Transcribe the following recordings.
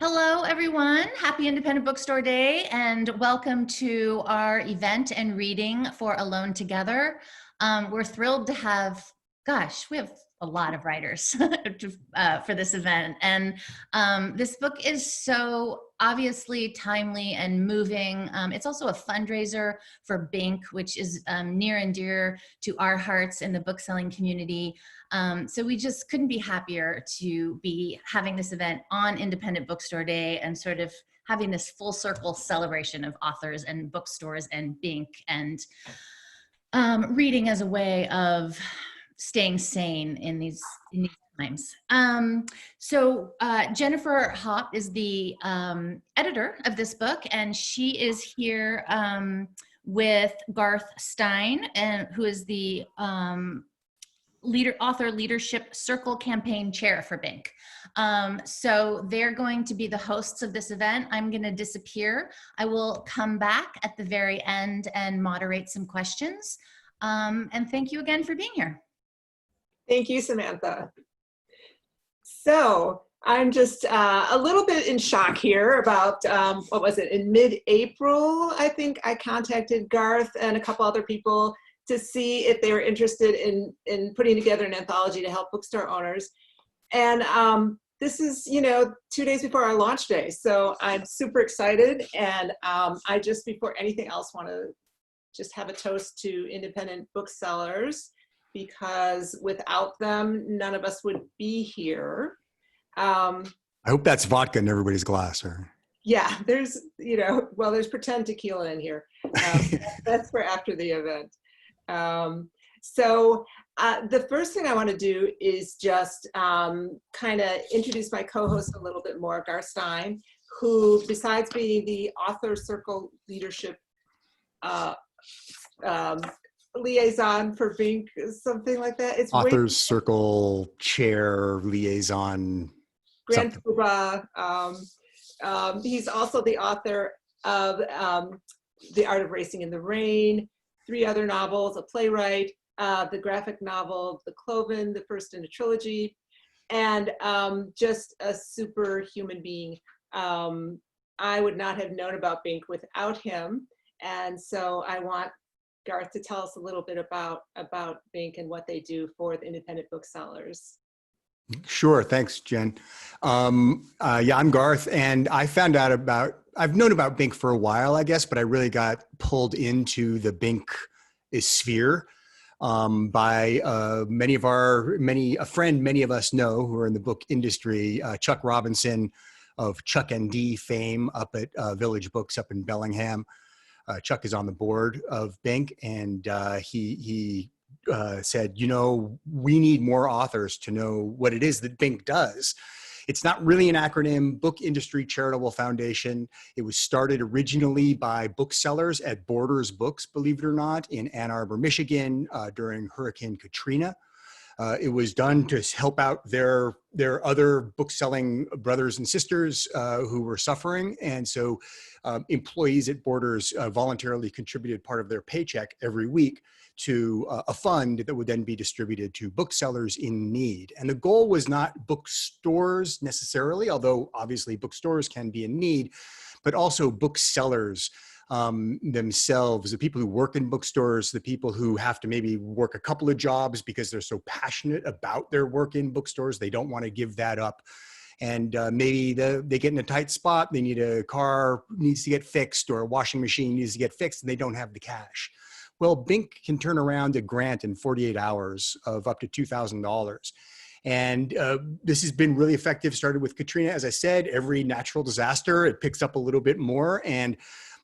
Hello, everyone. Happy Independent Bookstore Day, and welcome to our event and reading for Alone Together. We're thrilled to have, we have a lot of writers for this event. And this book is so obviously timely and moving. It's also a fundraiser for Binc, which is near and dear to our hearts in the bookselling community. So we just couldn't be happier to be having this event on Independent Bookstore Day and sort of having this full circle celebration of authors and bookstores and Binc and reading as a way of staying sane in these times. Jennifer Haupt is the editor of this book, and she is here with Garth Stein, who is the author leadership circle campaign chair for Binc. So they're going to be the hosts of this event. I'm going to disappear. I will come back at the very end and moderate some questions. And thank you again for being here. Thank you, Samantha. So I'm just a little bit in shock here about, what was it, in mid-April, I think I contacted Garth and a couple other people to see if they were interested in putting together an anthology to help bookstore owners. And this is, 2 days before our launch day. So I'm super excited. And I just, before anything else, want to just have a toast to independent booksellers, because without them, none of us would be here. I hope that's vodka in everybody's glass. Or... Yeah, there's, there's pretend tequila in here. That's for after the event. The first thing I want to do is just kind of introduce my co-host a little bit more, Garth Stein, who, besides being the author circle leadership liaison for Binc, something like that. It's Authors Circle Chair Liaison. Grand Poobah. He's also the author of The Art of Racing in the Rain, 3 other novels, a playwright, the graphic novel, The Cloven, the first in a trilogy, and just a super human being. I would not have known about Binc without him. And so I want Garth to tell us a little bit about Binc and what they do for the independent booksellers. Sure, thanks, Jen. I'm Garth, and I've known about Binc for a while, I guess, but I really got pulled into the Binc sphere by a friend many of us know who are in the book industry, Chuck Robinson of Chuck and D fame up at Village Books up in Bellingham. Chuck is on the board of Binc, and he said, we need more authors to know what it is that Binc does. It's not really an acronym, Book Industry Charitable Foundation. It was started originally by booksellers at Borders Books, believe it or not, in Ann Arbor, Michigan during Hurricane Katrina. It was done to help out their other bookselling brothers and sisters who were suffering. And so employees at Borders voluntarily contributed part of their paycheck every week to a fund that would then be distributed to booksellers in need. And the goal was not bookstores necessarily, although obviously bookstores can be in need, but also booksellers themselves, the people who work in bookstores, the people who have to maybe work a couple of jobs because they're so passionate about their work in bookstores, they don't want to give that up. And maybe they get in a tight spot, they need a car needs to get fixed or a washing machine needs to get fixed and they don't have the cash. Well, Binc can turn around a grant in 48 hours of up to $2,000. And this has been really effective, started with Katrina. As I said, every natural disaster, it picks up a little bit more. And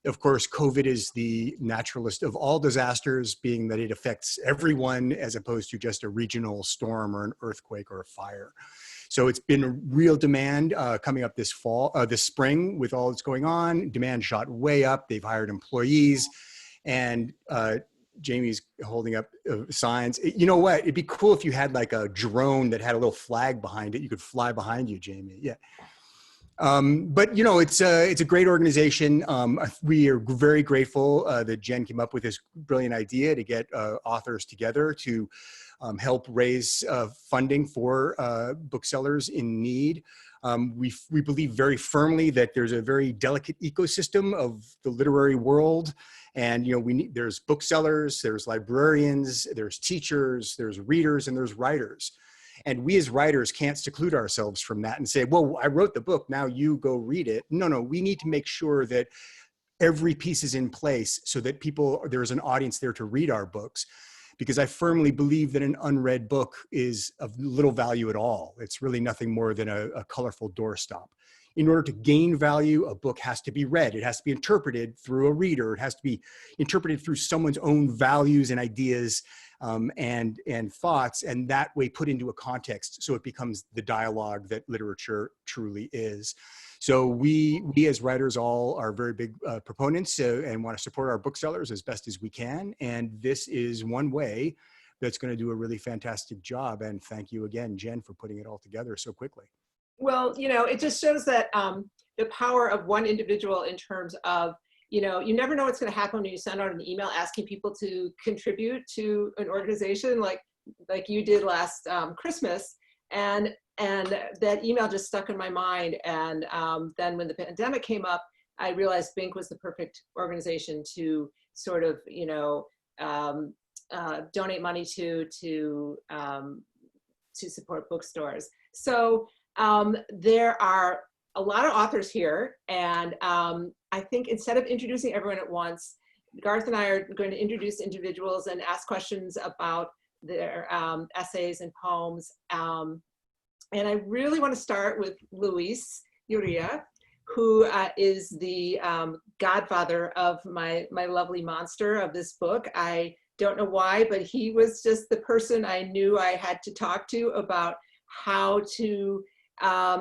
of course, COVID is the naturalist of all disasters, being that it affects everyone as opposed to just a regional storm or an earthquake or a fire. So it's been a real demand coming up this spring with all that's going on. Demand shot way up. They've hired employees. And Jamie's holding up signs. You know what? It'd be cool if you had like a drone that had a little flag behind it. You could fly behind you, Jamie. Yeah. But it's a great organization. We are very grateful that Jen came up with this brilliant idea to get authors together to help raise funding for booksellers in need. We believe very firmly that there's a very delicate ecosystem of the literary world. And, you know, there's booksellers, there's librarians, there's teachers, there's readers, and there's writers. And we as writers can't seclude ourselves from that and say, well, I wrote the book, now you go read it. No, we need to make sure that every piece is in place so that there's an audience there to read our books. Because I firmly believe that an unread book is of little value at all. It's really nothing more than a colorful doorstop. In order to gain value, a book has to be read. It has to be interpreted through a reader. It has to be interpreted through someone's own values and ideas and thoughts, and that way put into a context so it becomes the dialogue that literature truly is. So we as writers all are very big proponents and want to support our booksellers as best as we can. And this is one way that's going to do a really fantastic job. And thank you again, Jen, for putting it all together so quickly. Well, you know, it just shows that the power of one individual in terms of, you know, you never know what's going to happen when you send out an email asking people to contribute to an organization like you did last Christmas. And that email just stuck in my mind. And then when the pandemic came up, I realized Binc was the perfect organization to sort of, you know, donate money to support bookstores. So there are a lot of authors here, and I think instead of introducing everyone at once, Garth and I are going to introduce individuals and ask questions about their essays and poems. And I really want to start with Luis Urrea, who is the godfather of my lovely monster of this book. I don't know why, but he was just the person I knew I had to talk to about how to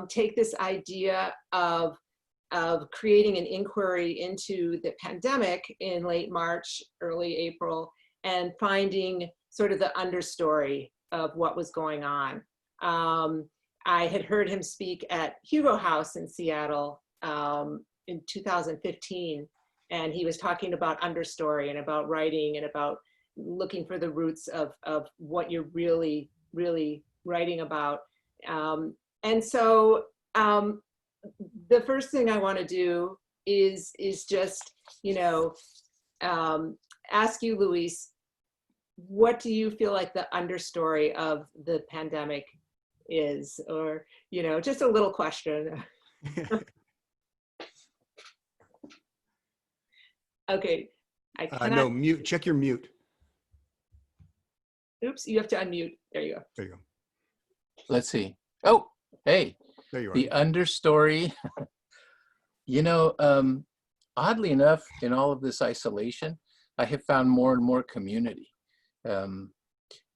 take this idea of creating an inquiry into the pandemic in late March, early April, and finding sort of the understory of what was going on. I had heard him speak at Hugo House in Seattle in 2015, and he was talking about understory and about writing and about looking for the roots of what you're really, really writing about. And so the first thing I want to do is just, you know, ask you, Luis, what do you feel like the understory of the pandemic is? Or, you know, just a little question. Okay. I cannot. No, mute. Check your mute. Oops, you have to unmute. There you go. There you go. Let's see. Oh, hey. There you are. The understory. You know, oddly enough, in all of this isolation, I have found more and more community. And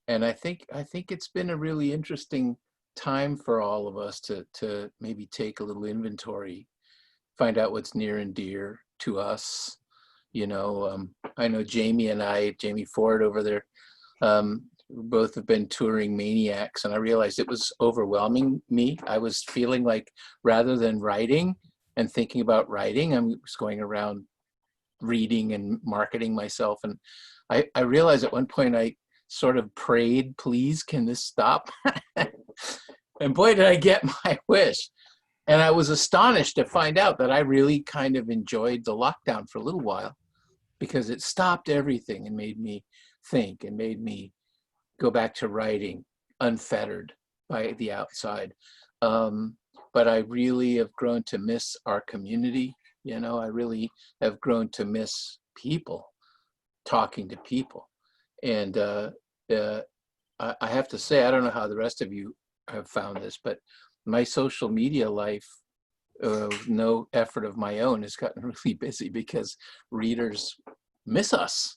I think it's been a really interesting time for all of us to maybe take a little inventory, find out what's near and dear to us. You know, I know Jamie Ford over there, both have been touring maniacs, and I realized it was overwhelming me. I was feeling like rather than writing and thinking about writing, I was going around reading and marketing myself. And I realized at one point I sort of prayed, please, can this stop? And boy, did I get my wish. And I was astonished to find out that I really kind of enjoyed the lockdown for a little while, because it stopped everything and made me think and made me go back to writing unfettered by the outside. But I really have grown to miss our community. You know, I really have grown to miss people, talking to people. And I have to say, I don't know how the rest of you have found this, but my social media life, no effort of my own, has gotten really busy because readers miss us.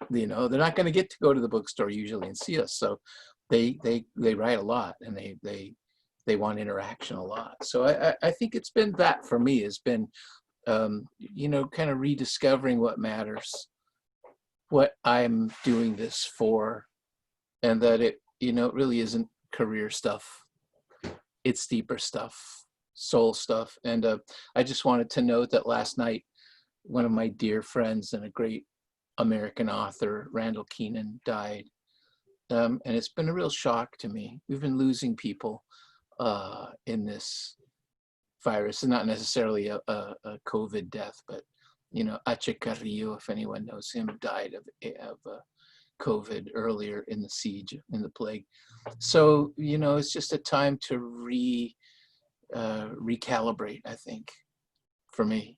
You know, they're not going to get to go to the bookstore usually and see us, so they write a lot, and they want interaction a lot. So I think it's been that for me, has been you know, kind of rediscovering what matters, what I'm doing this for, and that it, you know, it really isn't career stuff. It's deeper stuff, soul stuff. And I just wanted to note that last night, one of my dear friends and a great American author, Randall Keenan, died. And it's been a real shock to me. We've been losing people in this virus, and not necessarily a COVID death, but Ache Carrillo, if anyone knows him, died of COVID earlier in the siege, in the plague. So it's just a time to recalibrate, I think, for me.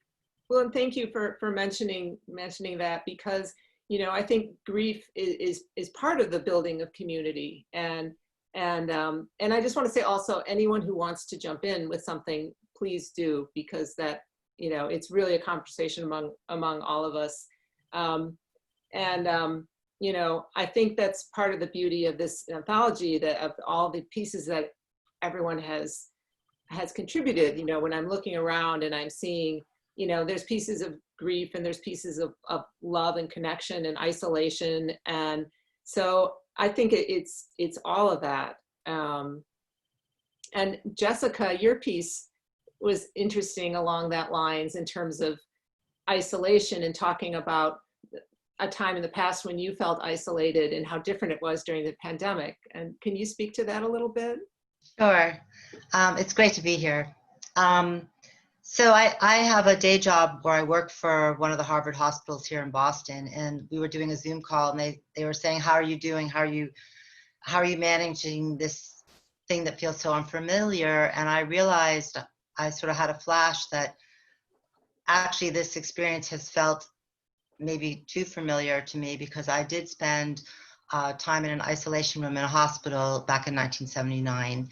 Well, and thank you for mentioning that, because I think grief is part of the building of community, and I just want to say also, anyone who wants to jump in with something, please do, because that it's really a conversation among all of us, I think that's part of the beauty of this anthology, that of all the pieces that everyone has contributed. When I'm looking around and I'm seeing, there's pieces of grief and there's pieces of love and connection and isolation. And so I think it's all of that. And Jessica, your piece was interesting along that lines in terms of isolation, and talking about a time in the past when you felt isolated and how different it was during the pandemic. And can you speak to that a little bit? Sure. It's great to be here. So I have a day job where I work for one of the Harvard hospitals here in Boston, and we were doing a Zoom call, and they were saying, how are you doing? How are you managing this thing that feels so unfamiliar? And I realized, I sort of had a flash that actually this experience has felt maybe too familiar to me, because I did spend time in an isolation room in a hospital back in 1979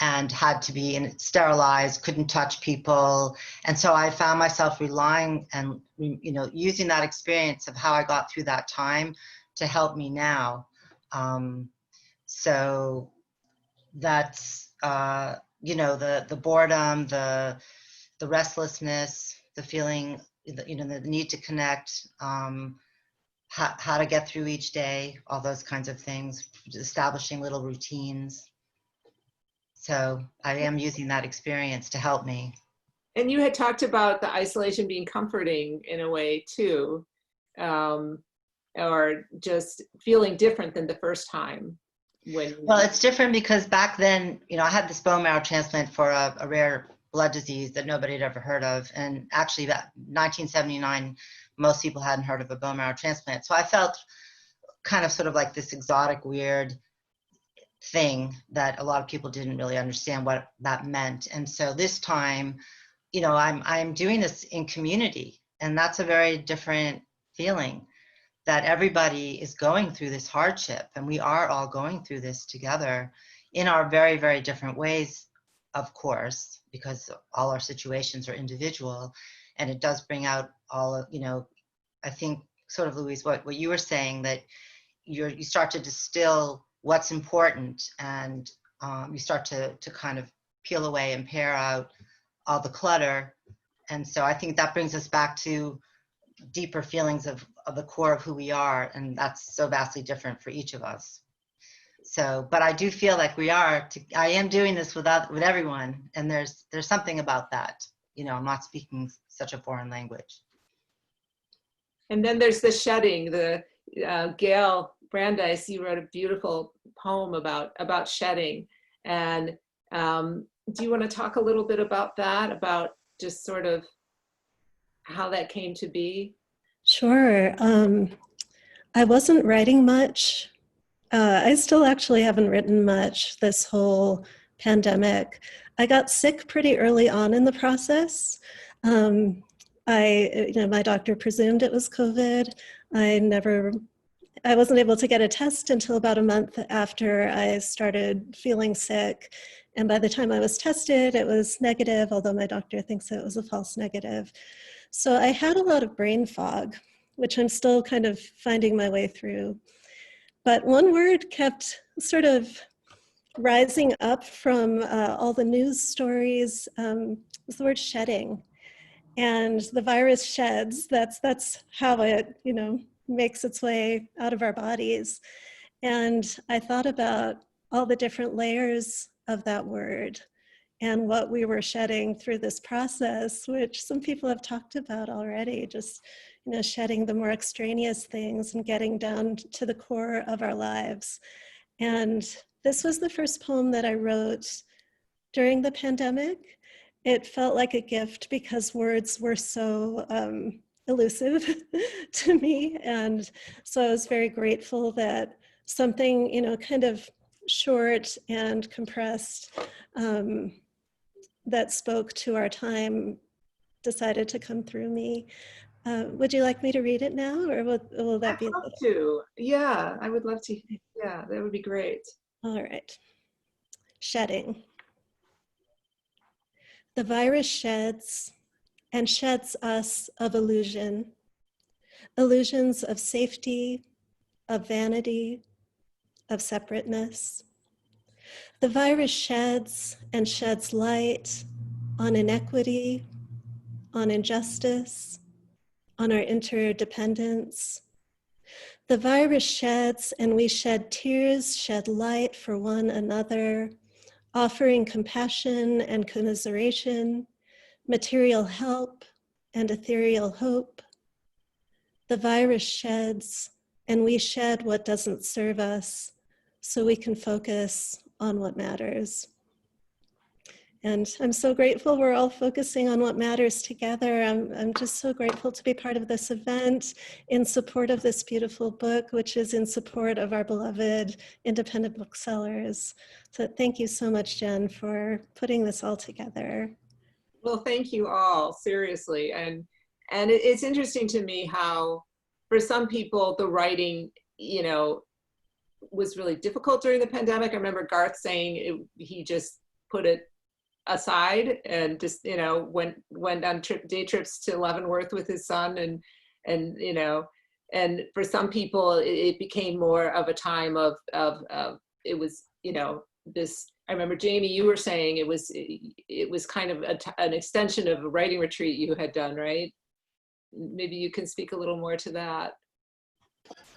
and had to be sterilized, couldn't touch people. And so I found myself relying and using that experience of how I got through that time to help me now. So that's, the boredom, the restlessness, the feeling, the need to connect, how to get through each day, all those kinds of things, establishing little routines. So I am using that experience to help me. And you had talked about the isolation being comforting in a way too, or just feeling different than the first time. Well, it's different because back then, I had this bone marrow transplant for a rare blood disease that nobody had ever heard of. And actually, that 1979, most people hadn't heard of a bone marrow transplant. So I felt kind of sort of like this exotic, weird thing that a lot of people didn't really understand what that meant. And so this time, I'm doing this in community, and that's a very different feeling, that everybody is going through this hardship, and we are all going through this together in our very, very different ways, of course, because all our situations are individual, and it does bring out all of, I think sort of, Louise, what you were saying, that you start to distill what's important, and you start to kind of peel away and pare out all the clutter. And so I think that brings us back to deeper feelings of the core of who we are, and that's so vastly different for each of us. So, but I do feel like I am doing this with everyone, and there's something about that. I'm not speaking such a foreign language. And then there's the shedding. The Gayle Brandeis, you wrote a beautiful poem about shedding. And do you want to talk a little bit about that, about just sort of how that came to be? Sure. I wasn't writing much. I still actually haven't written much this whole pandemic. I got sick pretty early on in the process. My doctor presumed it was COVID. I wasn't able to get a test until about a month after I started feeling sick. And by the time I was tested, it was negative, although my doctor thinks it was a false negative. So I had a lot of brain fog, which I'm still kind of finding my way through. But one word kept sort of rising up from all the news stories, was the word shedding. And the virus sheds, that's how it, makes its way out of our bodies. And I thought about all the different layers of that word and what we were shedding through this process, which some people have talked about already, just shedding the more extraneous things and getting down to the core of our lives. And this was the first poem that I wrote during the pandemic. it felt like a gift because words were so elusive to me. And so I was very grateful that something, kind of short and compressed that spoke to our time decided to come through me. Would you like me to read it now, or will that be? I'd love to. Yeah, I would love to. Yeah, that would be great. All right. Shedding. The virus sheds and sheds us of illusion, illusions of safety, of vanity, of separateness. The virus sheds and sheds light on inequity, on injustice, on our interdependence. The virus sheds and we shed tears, shed light for one another, offering compassion and commiseration, material help and ethereal hope. The virus sheds and we shed what doesn't serve us so we can focus on what matters. And I'm so grateful we're all focusing on what matters together. I'm just so grateful to be part of this event in support of this beautiful book, which is in support of our beloved independent booksellers. So thank you so much, Jen, for putting this all together. Well, thank you all, seriously. And it's interesting to me how, for some people, the writing, was really difficult during the pandemic. I remember Garth saying he just put it aside and just went on day trips to Leavenworth with his son, and for some people it became more of a time of it was this. I remember, Jamie, you were saying it was kind of an extension of a writing retreat you had done, right? Maybe you can speak a little more to that.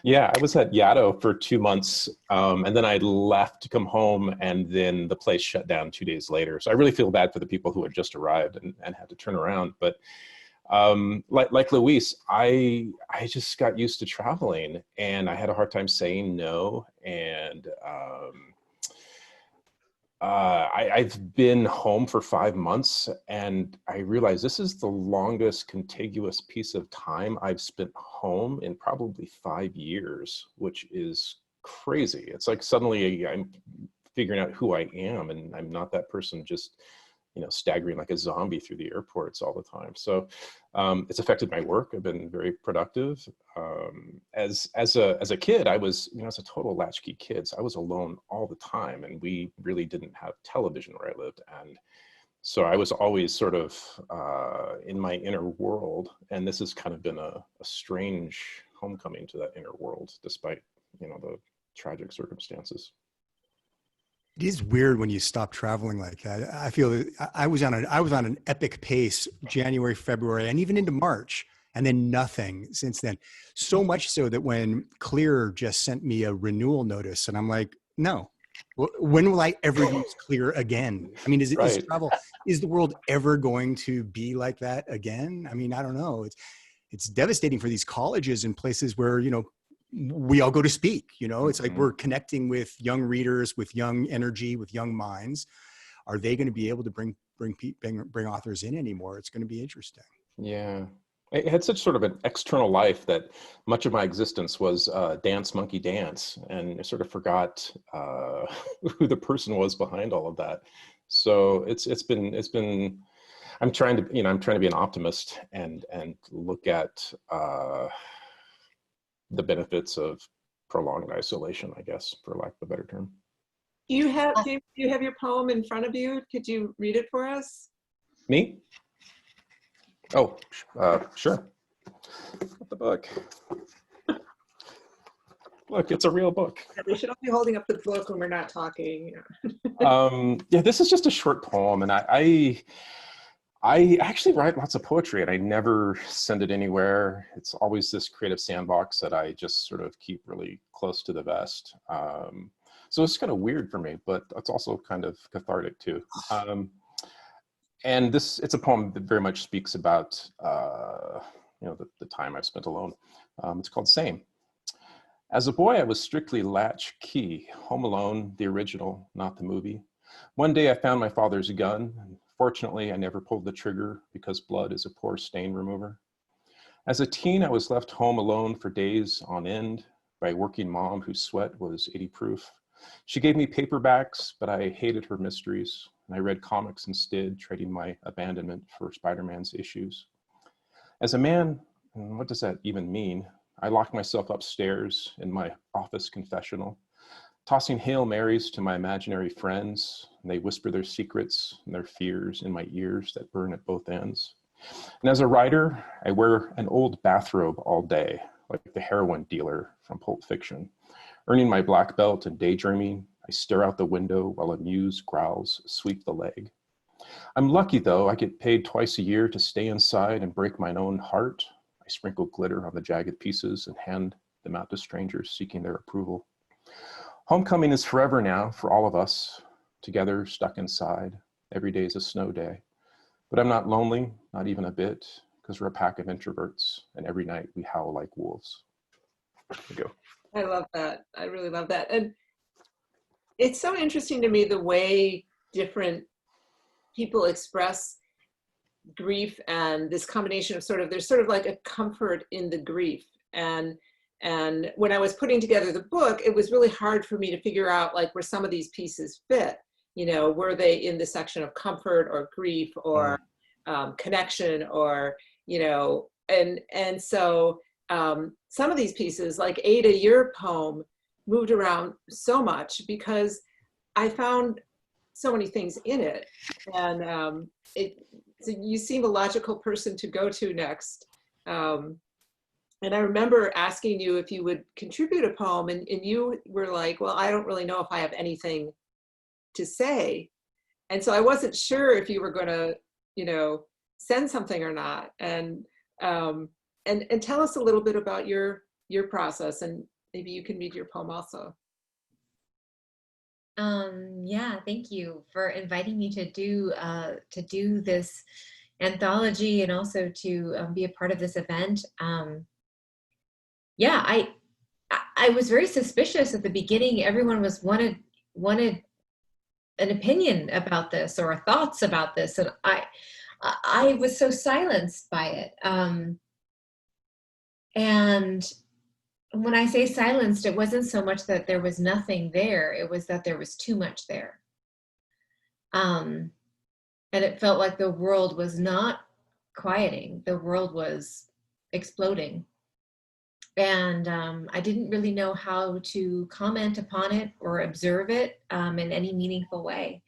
Yeah, I was at Yaddo for 2 months, and then I left to come home, and then the place shut down 2 days later. So I really feel bad for the people who had just arrived and had to turn around. But like Luis, I just got used to traveling, and I had a hard time saying no. And I've been home for 5 months, and I realized this is the longest contiguous piece of time I've spent home in probably 5 years, which is crazy. It's like suddenly I'm figuring out who I am, and I'm not that person just staggering like a zombie through the airports all the time. So it's affected my work. I've been very productive. As a kid, I was, as a total latchkey kid, so I was alone all the time, and we really didn't have television where I lived. And so I was always sort of in my inner world. And this has kind of been a strange homecoming to that inner world, despite, the tragic circumstances. It is weird when you stop traveling like that. I feel that I was on an epic pace January, February, and even into March, and then nothing since then. So much so that when Clear just sent me a renewal notice, and I'm like, no, when will I ever use Clear again? I mean, is the world ever going to be like that again? I mean, I don't know. It's devastating for these colleges and places where, we all go to speak, it's like we're connecting with young readers, with young energy, with young minds. Are they going to be able to bring authors in anymore? It's going to be interesting. Yeah. I had such sort of an external life that much of my existence was dance, monkey, dance. And I sort of forgot who the person was behind all of that. So it's been, I'm trying to be an optimist and look at, the benefits of prolonged isolation, I guess, for lack of a better term. Do you have your poem in front of you? Could you read it for us? Me? Oh, sure. The book. Look, it's a real book. We should all be holding up the book when we're not talking. Yeah, this is just a short poem, and I actually write lots of poetry, and I never send it anywhere. It's always this creative sandbox that I just sort of keep really close to the vest. So it's kind of weird for me, but it's also kind of cathartic too. And it's a poem that very much speaks about, the time I've spent alone. It's called Same. As a boy, I was strictly latchkey, Home Alone, the original, not the movie. One day I found my father's gun and Fortunately, I never pulled the trigger because blood is a poor stain remover. As a teen, I was left home alone for days on end by a working mom whose sweat was 80 proof. She gave me paperbacks, but I hated her mysteries, and I read comics instead, trading my abandonment for Spider-Man's issues. As a man, what does that even mean? I locked myself upstairs in my office confessional, tossing Hail Marys to my imaginary friends, and they whisper their secrets and their fears in my ears that burn at both ends. And as a writer, I wear an old bathrobe all day, like the heroin dealer from Pulp Fiction. Earning my black belt and daydreaming, I stare out the window while a muse growls, sweep the leg. I'm lucky though, I get paid twice a year to stay inside and break my own heart. I sprinkle glitter on the jagged pieces and hand them out to strangers seeking their approval. Homecoming is forever now for all of us, together stuck inside. Every day is a snow day. But I'm not lonely, not even a bit, because we're a pack of introverts, and every night we howl like wolves. There you go. I love that. I really love that. And it's so interesting to me the way different people express grief, and this combination of there's sort of like a comfort in the grief. And when I was putting together the book, it was really hard for me to figure out like where some of these pieces fit. You know, were they in the section of comfort or grief or connection, or, you know, and so some of these pieces, like Ada, your poem, moved around so much because I found so many things in it. And so you seem a logical person to go to next. And I remember asking you if you would contribute a poem, and you were like, well, I don't really know if I have anything to say. And so I wasn't sure if you were going to, you know, send something or not. And tell us a little bit about your process, and maybe you can read your poem also. Yeah, thank you for inviting me to do this anthology, and also to be a part of this event. Yeah, I was very suspicious at the beginning. Everyone wanted an opinion about this or thoughts about this, and I was so silenced by it. And when I say silenced, it wasn't so much that there was nothing there, it was that there was too much there. And it felt like the world was not quieting, the world was exploding. And I didn't really know how to comment upon it or observe it in any meaningful way.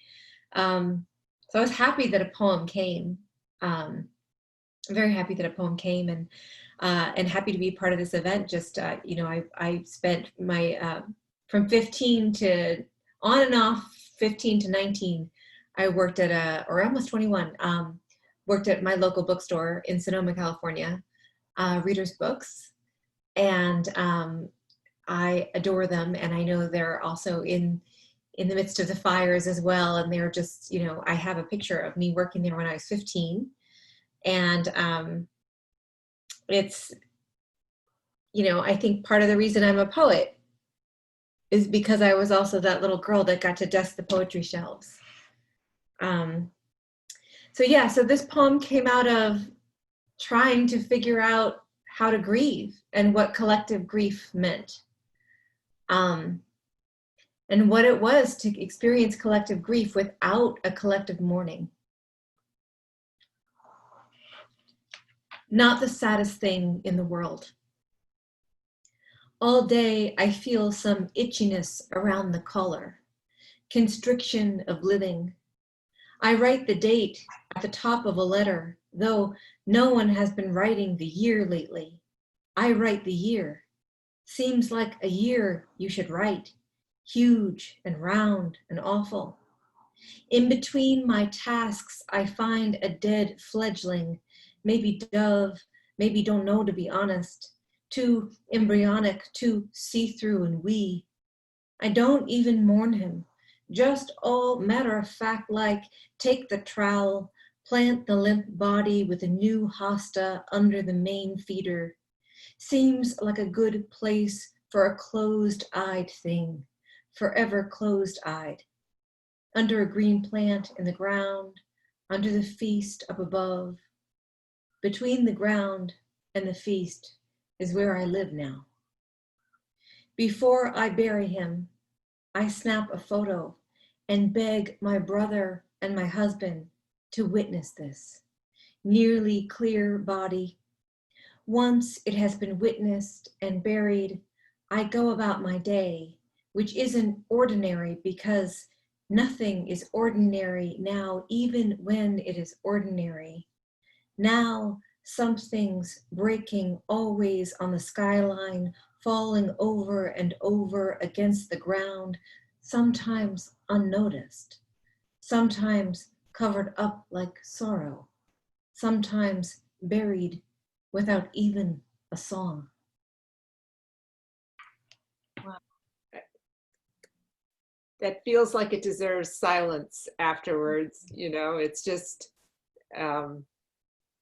So I was happy that a poem came. Very happy that a poem came, and happy to be part of this event. Just, you know, I spent my, from 15 to on and off, 15 to 19, I worked at or almost 21, worked at my local bookstore in Sonoma, California, Reader's Books. And I adore them. And I know they're also in the midst of the fires as well. And they're just, you know, I have a picture of me working there when I was 15. And it's, you know, I think part of the reason I'm a poet is because I was also that little girl that got to dust the poetry shelves. So yeah, so this poem came out of trying to figure out how to grieve and what collective grief meant. And what it was to experience collective grief without a collective mourning. Not the saddest thing in the world. All day I feel some itchiness around the collar, constriction of living. I write the date at the top of a letter, though no one has been writing the year lately. I write the year. Seems like a year you should write, huge and round and awful. In between my tasks, I find a dead fledgling, maybe dove, maybe don't know to be honest, too embryonic, too see-through and wee. I don't even mourn him, just all matter of fact like take the trowel, plant the limp body with a new hosta under the main feeder. Seems like a good place for a closed-eyed thing, forever closed-eyed. Under a green plant in the ground, under the feast up above. Between the ground and the feast is where I live now. Before I bury him, I snap a photo and beg my brother and my husband to witness this nearly clear body. Once it has been witnessed and buried, I go about my day, which isn't ordinary because nothing is ordinary now, even when it is ordinary. Now, something's breaking always on the skyline, falling over and over against the ground, sometimes unnoticed, sometimes covered up like sorrow, sometimes buried without even a song. That feels like it deserves silence afterwards. You know, it's just, and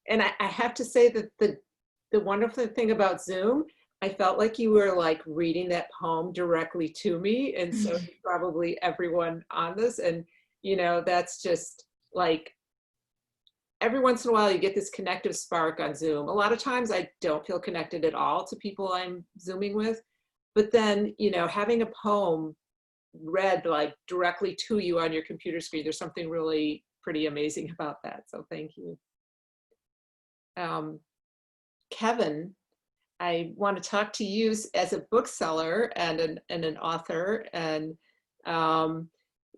I have to say that the wonderful thing about Zoom, I felt like you were like reading that poem directly to me, and so probably everyone on this, and you know, that's just like, every once in a while you get this connective spark on Zoom. A lot of times I don't feel connected at all to people I'm Zooming with, but then, you know, having a poem read like directly to you on your computer screen, there's something really pretty amazing about that. So thank you. Kevin, I want to talk to you as a bookseller and an author, and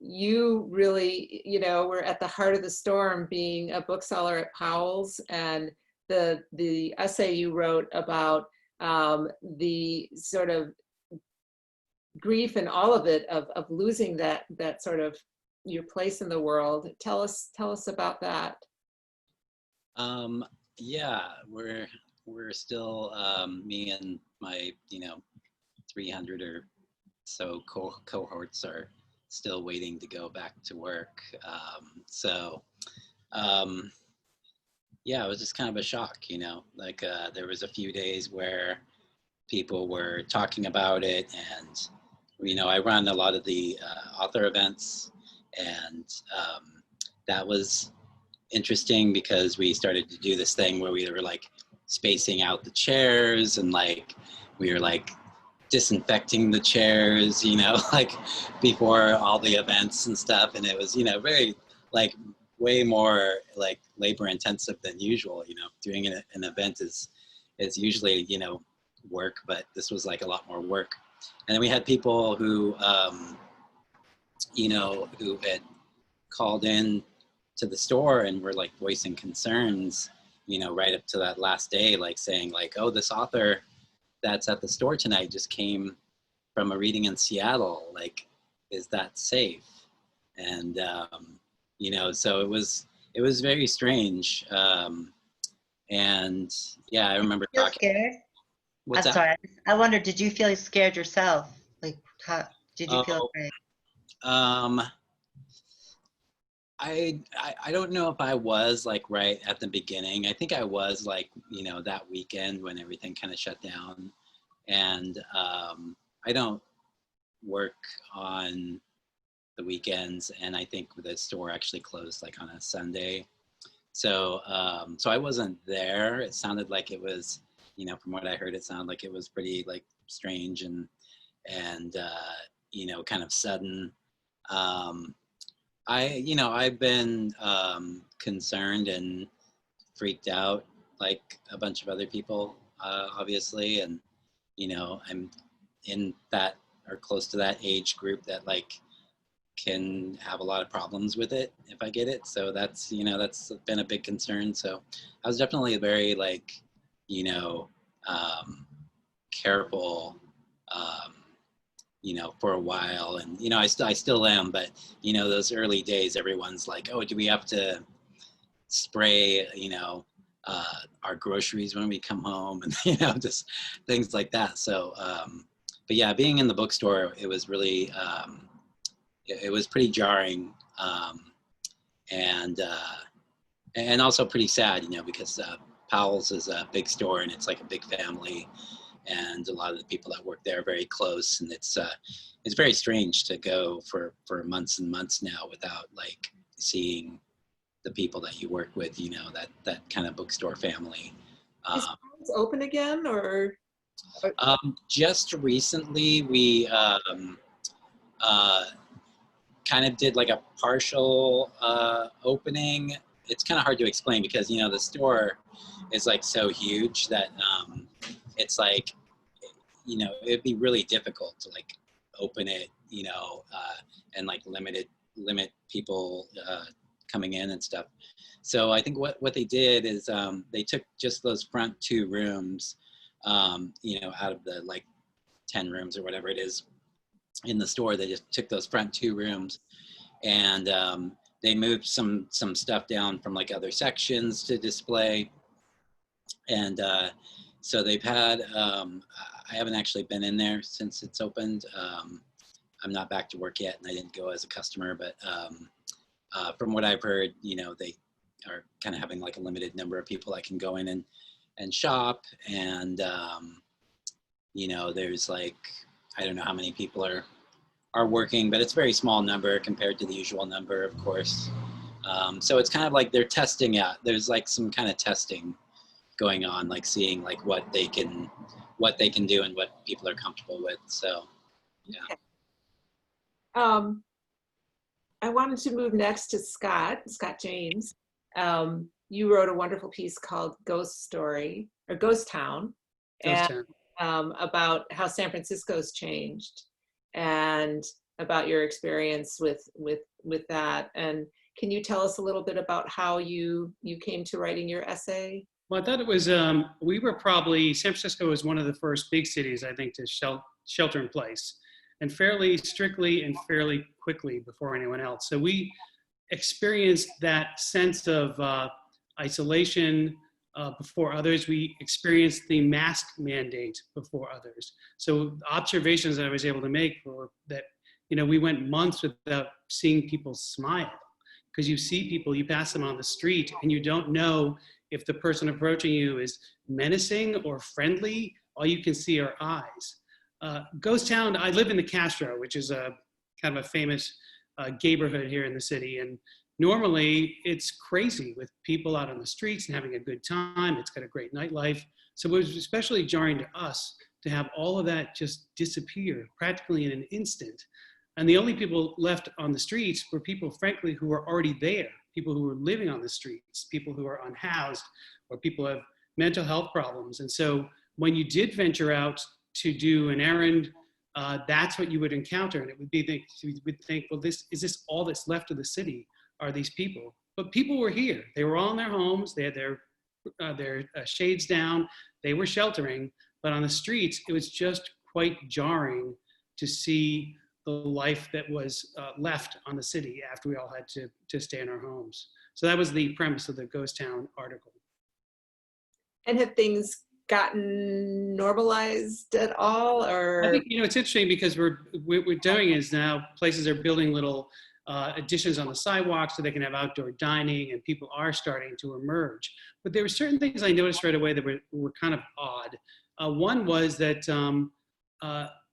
you really, you know, were at the heart of the storm being a bookseller at Powell's, and the essay you wrote about the sort of grief and all of it of losing that sort of your place in the world. Tell us about that. Yeah, we're still me and my 300 or so cohorts are still waiting to go back to work. Yeah, it was just kind of a shock, like there was a few days where people were talking about it, and I run a lot of the author events, and that was interesting because we started to do this thing where we were like spacing out the chairs, and like we were like disinfecting the chairs, like before all the events and stuff, and it was very like way more like labor intensive than usual. Doing an event is usually work, but this was like a lot more work. And then we had people who who had called in to the store and were like voicing concerns, right up to that last day, like saying like, oh, this author that's at the store tonight just came from a reading in Seattle, like, is that safe? And so it was very strange. And yeah, I remember talking. Scared? What's I'm that? sorry. I wonder, did you feel scared yourself? Like, how did you feel afraid? I don't know if I was like right at the beginning. I think I was like, that weekend when everything kind of shut down. And I don't work on the weekends, and I think the store actually closed like on a Sunday. So so I wasn't there. It sounded like it was, from what I heard, it sounded like it was pretty like strange and kind of sudden. I've been concerned and freaked out like a bunch of other people, obviously, and I'm in that or close to that age group that like can have a lot of problems with it if I get it. So that's that's been a big concern. So I was definitely very like careful for a while, and I still am, but those early days everyone's like, oh, do we have to spray our groceries when we come home, and just things like that. So but yeah, being in the bookstore, it was really it was pretty jarring, and also pretty sad, because Powell's is a big store and it's like a big family, and a lot of the people that work there are very close, and it's very strange to go for months and months now without like seeing the people that you work with, you know, that kind of bookstore family. Is it open again, or? Just recently, we kind of did like a partial opening. It's kind of hard to explain because, you know, the store is like so huge that it's like, you know, it'd be really difficult to like open it, you know, and like limit people coming in and stuff. So I think what they did is they took just those front 2 rooms, you know, out of the like 10 rooms or whatever it is in the store. They just took those front 2 rooms and they moved some stuff down from like other sections to display. And so they've had, I haven't actually been in there since it's opened. I'm not back to work yet and I didn't go as a customer, but from what I've heard, you know, they are kind of having like a limited number of people that can go in and shop. And, you know, there's like, I don't know how many people are working, but it's a very small number compared to the usual number, of course. So it's kind of like they're testing out. There's like some kind of testing going on, like seeing like what they can do and what people are comfortable with. So, yeah. Okay. I wanted to move next to Scott James. You wrote a wonderful piece called Ghost Story, or Ghost Town, about how San Francisco's changed and about your experience with that. And can you tell us a little bit about how you came to writing your essay? Well, I thought it was, we were probably, San Francisco was one of the first big cities, I think, to shelter in place, and fairly strictly and fairly quickly before anyone else. So we experienced that sense of isolation before others. We experienced the mask mandate before others. So observations that I was able to make were that, you know, we went months without seeing people smile, because you see people, you pass them on the street and you don't know if the person approaching you is menacing or friendly. All you can see are eyes. Ghost Town, I live in the Castro, which is a kind of a famous neighborhood here in the city. And normally it's crazy with people out on the streets and having a good time. It's got a great nightlife. So it was especially jarring to us to have all of that just disappear practically in an instant. And the only people left on the streets were people, frankly, who were already there, people who were living on the streets, people who are unhoused, or people who have mental health problems. And so when you did venture out to do an errand, that's what you would encounter. And it would be, you would think, well, is this all that's left of the city, are these people? But people were here. They were all in their homes. They had their shades down. They were sheltering. But on the streets, it was just quite jarring to see the life that was left on the city after we all had to stay in our homes. So that was the premise of the Ghost Town article. And have things gotten normalized at all, or? I think, you know, it's interesting because what we're doing is now places are building little additions on the sidewalk so they can have outdoor dining, and people are starting to emerge. But there were certain things I noticed right away that were kind of odd. One was that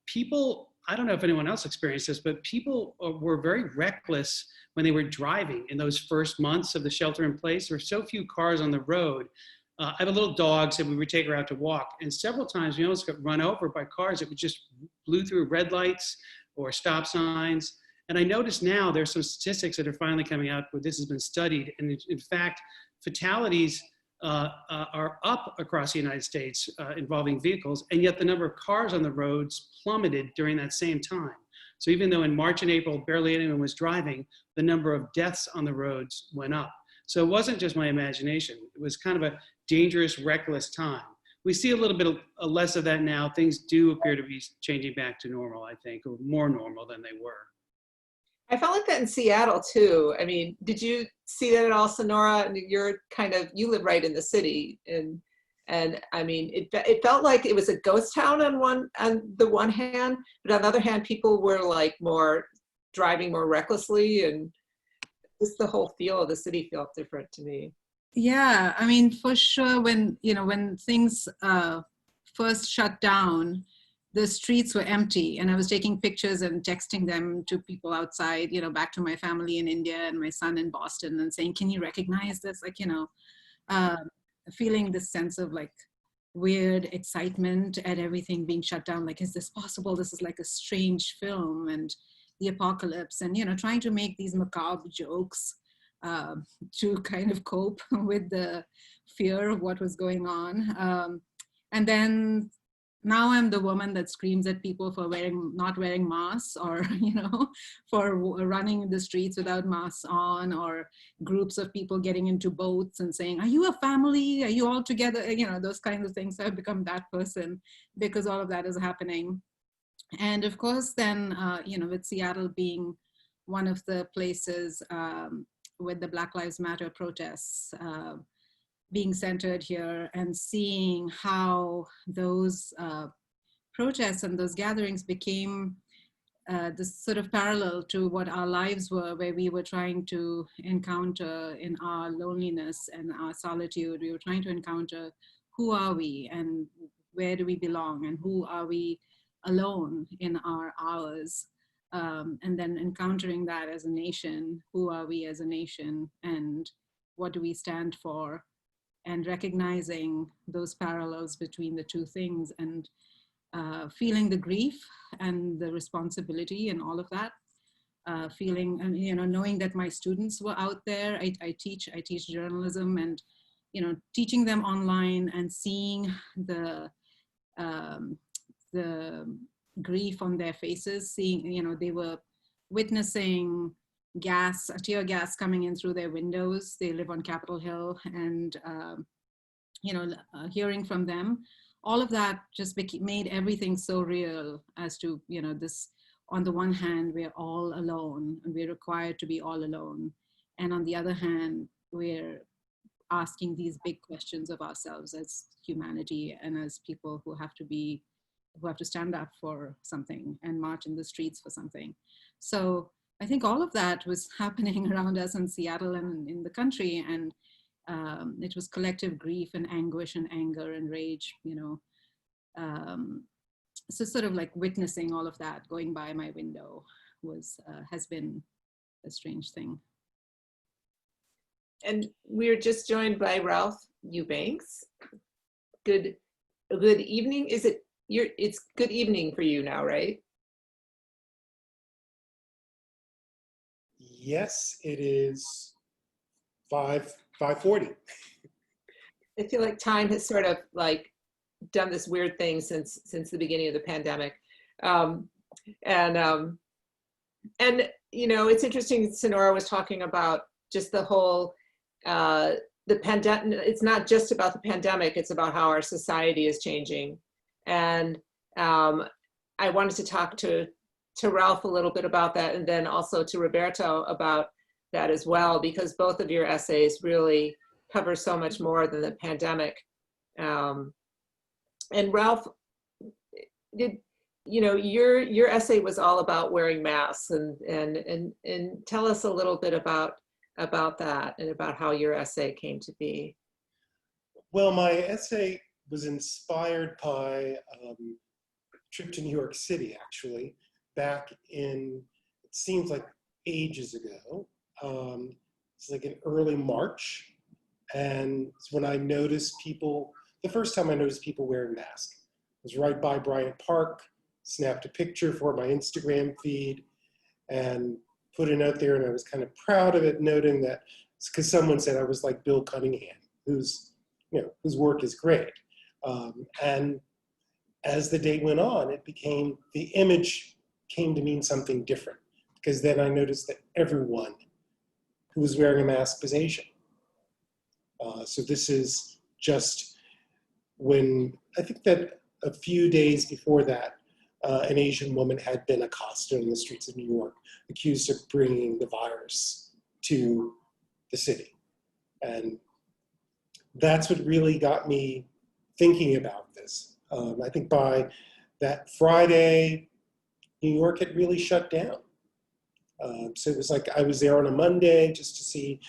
people, I don't know if anyone else experienced this, but people were very reckless when they were driving in those first months of the shelter in place. There were so few cars on the road. I have a little dog, so we would take her out to walk. And several times we almost got run over by cars that would just blew through red lights or stop signs. And I notice now there's some statistics that are finally coming out where this has been studied. And in fact, fatalities are up across the United States involving vehicles, and yet the number of cars on the roads plummeted during that same time. So even though in March and April barely anyone was driving, the number of deaths on the roads went up. So it wasn't just my imagination. It was kind of a dangerous, reckless time. We see a little bit less of that now. Things do appear to be changing back to normal, I think, or more normal than they were. I felt like that in Seattle too. I mean, did you see that at all, Sonora? You live right in the city, and I mean, it felt like it was a ghost town on the one hand, but on the other hand, people were like driving more recklessly, and just the whole feel of the city felt different to me. Yeah, I mean, for sure, when things first shut down, the streets were empty, and I was taking pictures and texting them to people outside, you know, back to my family in India and my son in Boston, and saying, can you recognize this? Like, you know, feeling this sense of like weird excitement at everything being shut down. Like, is this possible? This is like a strange film, and the apocalypse, and, you know, trying to make these macabre jokes to kind of cope with the fear of what was going on. And then now I'm the woman that screams at people for not wearing masks, or, you know, for running in the streets without masks on, or groups of people getting into boats and saying, are you a family? Are you all together? You know, those kinds of things. So I've become that person because all of that is happening. And of course, then, you know, with Seattle being one of the places with the Black Lives Matter protests being centered here, and seeing how those protests and those gatherings became this sort of parallel to what our lives were, where we were trying to encounter in our loneliness and our solitude, we were trying to encounter who are we and where do we belong, and who are we alone in our hours, and then encountering that as a nation, who are we as a nation and what do we stand for, and recognizing those parallels between the two things, and feeling the grief and the responsibility and all of that, feeling, and, you know, knowing that my students were out there. I teach journalism, and, you know, teaching them online and seeing the grief on their faces, seeing, you know, they were witnessing tear gas coming in through their windows. They live on Capitol Hill, and, you know, hearing from them, all of that just made everything so real as to, you know, this, on the one hand, we're all alone and we're required to be all alone. And on the other hand, we're asking these big questions of ourselves as humanity and as people who have to stand up for something and march in the streets for something. So I think all of that was happening around us in Seattle and in the country, and it was collective grief and anguish and anger and rage, you know. So sort of like witnessing all of that going by my window has been a strange thing. And we're just joined by Ralph Eubanks. Good evening. It's good evening for you now, right? Yes, it is 5:40. I feel like time has sort of like done this weird thing since the beginning of the pandemic. And you know, it's interesting, Sonora was talking about just the whole, the pandemic. It's not just about the pandemic, it's about how our society is changing. And I wanted to talk to Ralph a little bit about that, and then also to Roberto about that as well, because both of your essays really cover so much more than the pandemic. And Ralph, you know, your essay was all about wearing masks, and tell us a little bit about that and about how your essay came to be. Well, my essay was inspired by a trip to New York City, actually, back in, it seems like ages ago. It's like in early March. And it's when I noticed people, the first time I noticed people wearing masks. I was right by Bryant Park, snapped a picture for my Instagram feed and put it out there, and I was kind of proud of it, noting that it's because someone said I was like Bill Cunningham, whose work is great. And as the day went on, the image came to mean something different, because then I noticed that everyone who was wearing a mask was Asian. So this is just when, I think that a few days before that, an Asian woman had been accosted in the streets of New York, accused of bringing the virus to the city. And that's what really got me thinking about this. I think by that Friday, New York had really shut down. So it was like I was there on a Monday just to see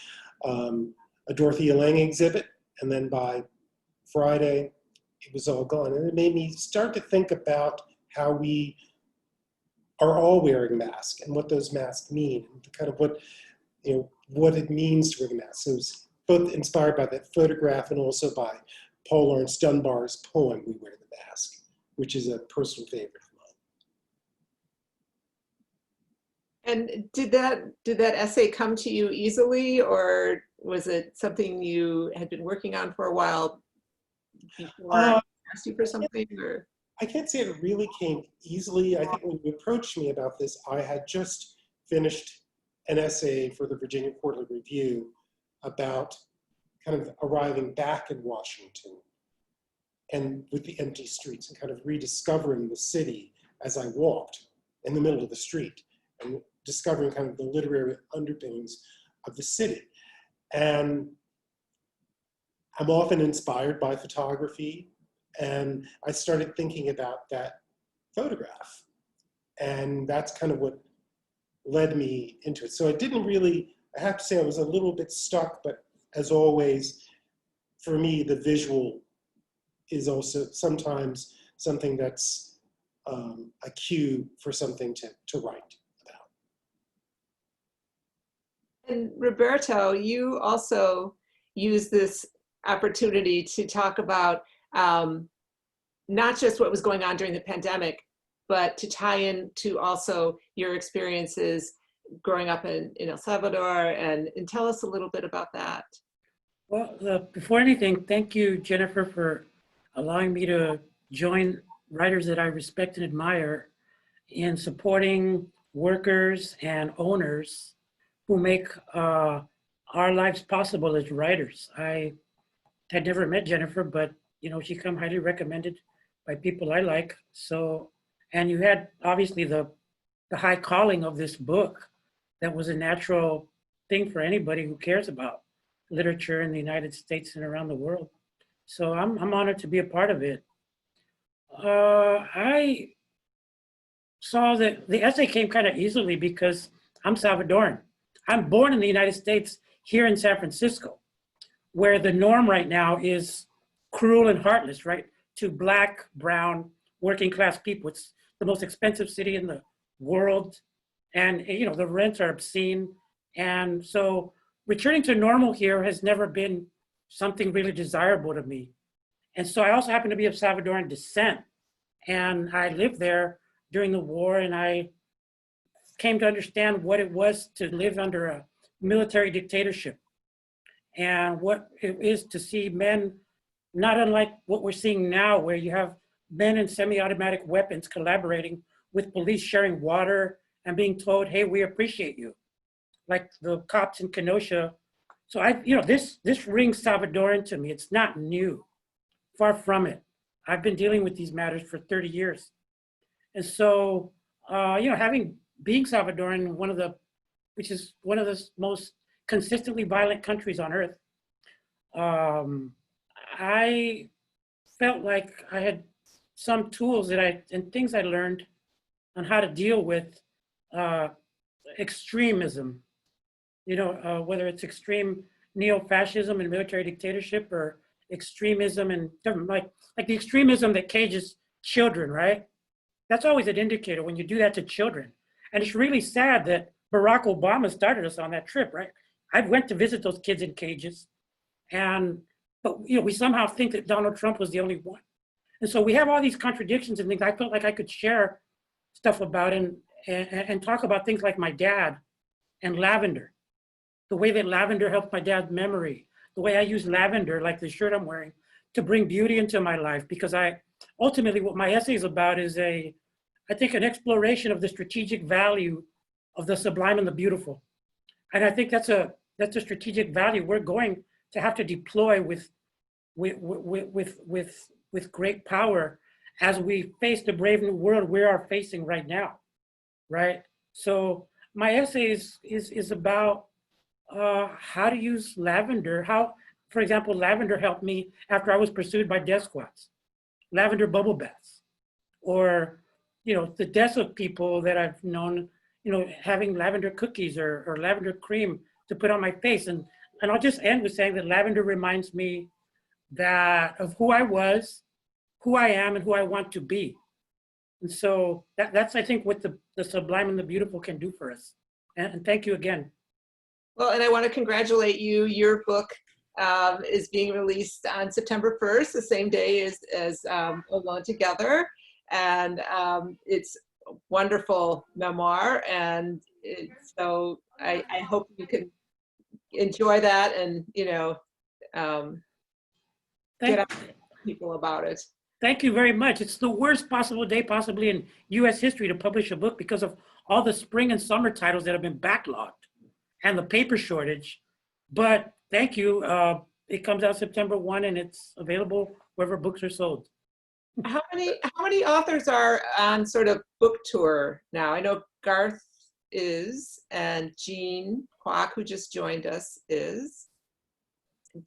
a Dorothea Lange exhibit, and then by Friday, it was all gone. And it made me start to think about how we are all wearing masks and what those masks mean, and kind of what, you know, what it means to wear the mask. So it was both inspired by that photograph and also by Paul Laurence Dunbar's poem, We Wear the Mask, which is a personal favorite of mine. And did that essay come to you easily, or was it something you had been working on for a while before I asked you for something? Or? I can't say it really came easily. I think when you approached me about this, I had just finished an essay for the Virginia Quarterly Review about kind of arriving back in Washington and with the empty streets and kind of rediscovering the city as I walked in the middle of the street and discovering kind of the literary underpinnings of the city. And I'm often inspired by photography, and I started thinking about that photograph. And that's kind of what led me into it. So I didn't really, I have to say I was a little bit stuck, but as always, for me, the visual is also sometimes something that's a cue for something to write about. And Roberto, you also use this opportunity to talk about not just what was going on during the pandemic, but to tie into also your experiences growing up in El Salvador, and tell us a little bit about that. Well, before anything, thank you, Jennifer, for allowing me to join writers that I respect and admire in supporting workers and owners who make our lives possible as writers. I had never met Jennifer, but you know, she come highly recommended by people I like. So, and you had obviously the high calling of this book that was a natural thing for anybody who cares about literature in the United States and around the world. So I'm honored to be a part of it. I saw that the essay came kind of easily because I'm Salvadoran. I'm born in the United States here in San Francisco, where the norm right now is cruel and heartless, right? To Black, brown, working class people. It's the most expensive city in the world. And you know, the rents are obscene. And so returning to normal here has never been something really desirable to me. And so I also happen to be of Salvadoran descent. And I lived there during the war, and I came to understand what it was to live under a military dictatorship and what it is to see men, not unlike what we're seeing now, where you have men in semi-automatic weapons collaborating with police, sharing water and being told, hey, we appreciate you, like the cops in Kenosha. So this rings Salvadoran to me. It's not new, far from it. I've been dealing with these matters for 30 years. And so, being Salvadoran, which is one of the most consistently violent countries on earth, I felt like I had some tools and things I learned on how to deal with extremism, whether it's extreme neo-fascism and military dictatorship, or extremism and government, like the extremism that cages children, right? That's always an indicator when you do that to children. And it's really sad that Barack Obama started us on that trip, right? I went to visit those kids in cages, but we somehow think that Donald Trump was the only one. And so we have all these contradictions and things I felt like I could share stuff about and talk about things like my dad and lavender, the way that lavender helped my dad's memory, the way I use lavender, like the shirt I'm wearing, to bring beauty into my life. Because ultimately what my essay is about is I think an exploration of the strategic value of the sublime and the beautiful. And I think that's a strategic value we're going to have to deploy with great power as we face the brave new world we are facing right now, right? So my essay is about how to use lavender. How, for example, lavender helped me after I was pursued by death squads, lavender bubble baths, or the deaths of people that I've known, having lavender cookies or lavender cream to put on my face. And I'll just end with saying that lavender reminds me of who I was, who I am, and who I want to be. And so that's, I think, what the sublime and the beautiful can do for us. And thank you again. Well, and I want to congratulate you. Your book is being released on September 1st, the same day as Alone Together. And it's a wonderful memoir. And so I hope you can enjoy that and, you know, get out to people about it. Thank you very much. It's the worst possible day possibly in US history to publish a book because of all the spring and summer titles that have been backlogged and the paper shortage. But thank you. It comes out September 1 and it's available wherever books are sold. How many authors are on sort of book tour now? I know Garth is, and Jean Kwok, who just joined us, is.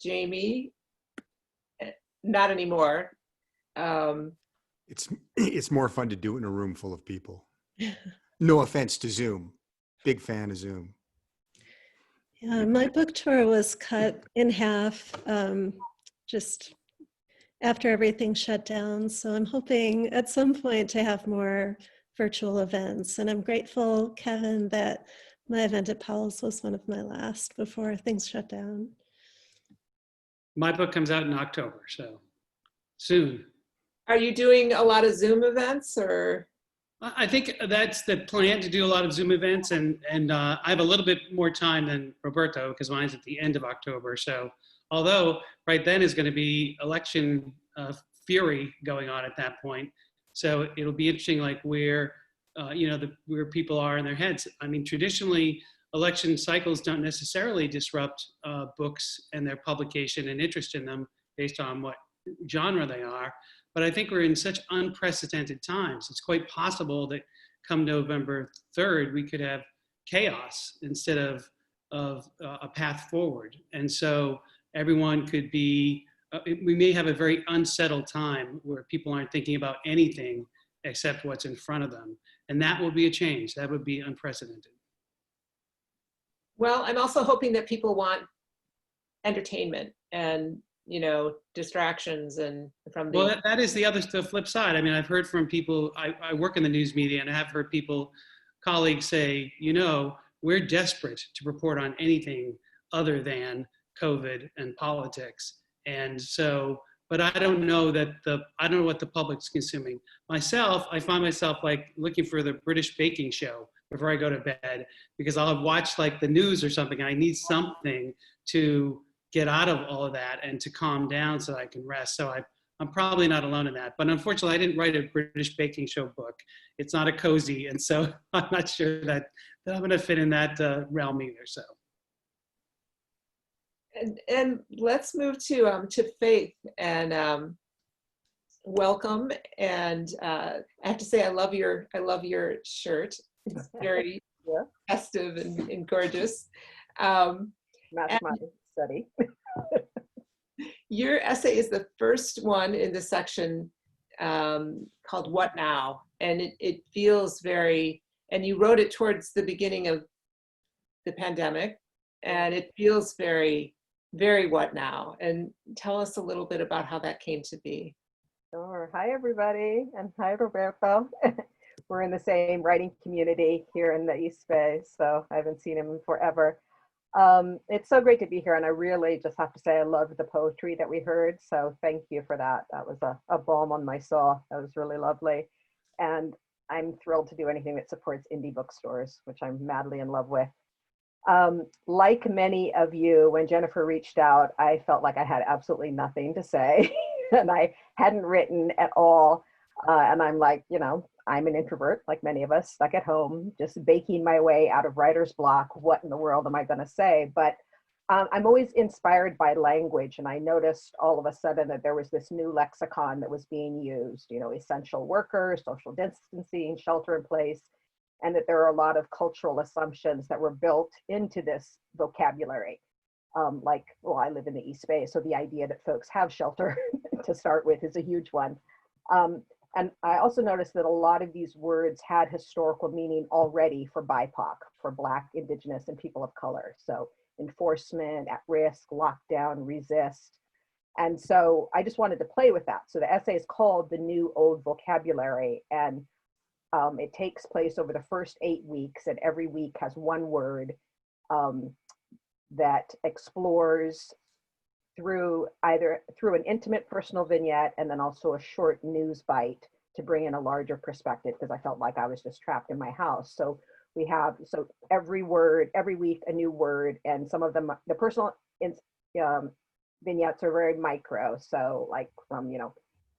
Jamie, not anymore. It's more fun to do it in a room full of people. No offense to Zoom. Big fan of Zoom. Yeah, my book tour was cut in half just after everything shut down. So I'm hoping at some point to have more virtual events. And I'm grateful, Kevin, that my event at Powell's was one of my last before things shut down. My book comes out in October, so soon. Are you doing a lot of Zoom events, or? I think that's the plan, to do a lot of Zoom events, and I have a little bit more time than Roberto because mine's at the end of October. So although right then is going to be election fury going on at that point, so it'll be interesting, like where where people are in their heads. I mean, traditionally, election cycles don't necessarily disrupt books and their publication and interest in them based on what genre they are. But I think we're in such unprecedented times. It's quite possible that come November 3rd, we could have chaos instead of a path forward. And so everyone could be, we may have a very unsettled time where people aren't thinking about anything except what's in front of them. And that will be a change. That would be unprecedented. Well, I'm also hoping that people want entertainment and, you know, distractions and from the— Well, that is the flip side. I mean, I've heard from people, I work in the news media, and I have heard colleagues say, you know, we're desperate to report on anything other than COVID and politics. And so, but I don't know what the public's consuming. Myself, I find myself like looking for the British baking show before I go to bed, because I'll watch like the news or something, and I need something to get out of all of that and to calm down so that I can rest. So I'm probably not alone in that. But unfortunately, I didn't write a British baking show book. It's not a cozy, and so I'm not sure that I'm going to fit in that realm either. So. And let's move to Faith, and welcome. And I have to say, I love your shirt. It's very festive and gorgeous. That's my study. Your essay is the first one in the section called "What Now?" and it feels very. And you wrote it towards the beginning of the pandemic, and it feels very, very what now? And tell us a little bit about how that came to be. Sure. Hi, everybody, and hi, Roberto. We're in the same writing community here in the East Bay, so I haven't seen him in forever. It's so great to be here, and I really just have to say I loved the poetry that we heard, so thank you for that. That was a balm on my soul. That was really lovely. And I'm thrilled to do anything that supports indie bookstores, which I'm madly in love with. Like many of you, when Jennifer reached out, I felt like I had absolutely nothing to say, and I hadn't written at all. And I'm like, you know, I'm an introvert, like many of us, stuck at home, just baking my way out of writer's block. What in the world am I going to say? But I'm always inspired by language, and I noticed all of a sudden that there was this new lexicon that was being used, you know, essential workers, social distancing, shelter in place, and that there are a lot of cultural assumptions that were built into this vocabulary. Like, well, I live in the East Bay, so the idea that folks have shelter to start with is a huge one. And I also noticed that a lot of these words had historical meaning already for BIPOC, for Black, Indigenous, and people of color. So enforcement, at risk, lockdown, resist. And so I just wanted to play with that. So the essay is called The New Old Vocabulary. And It takes place over the first 8 weeks, and every week has one word that explores through an intimate personal vignette and then also a short news bite to bring in a larger perspective, because I felt like I was just trapped in my house. So we have, every week a new word, and some of them, the personal vignettes are very micro. So like from,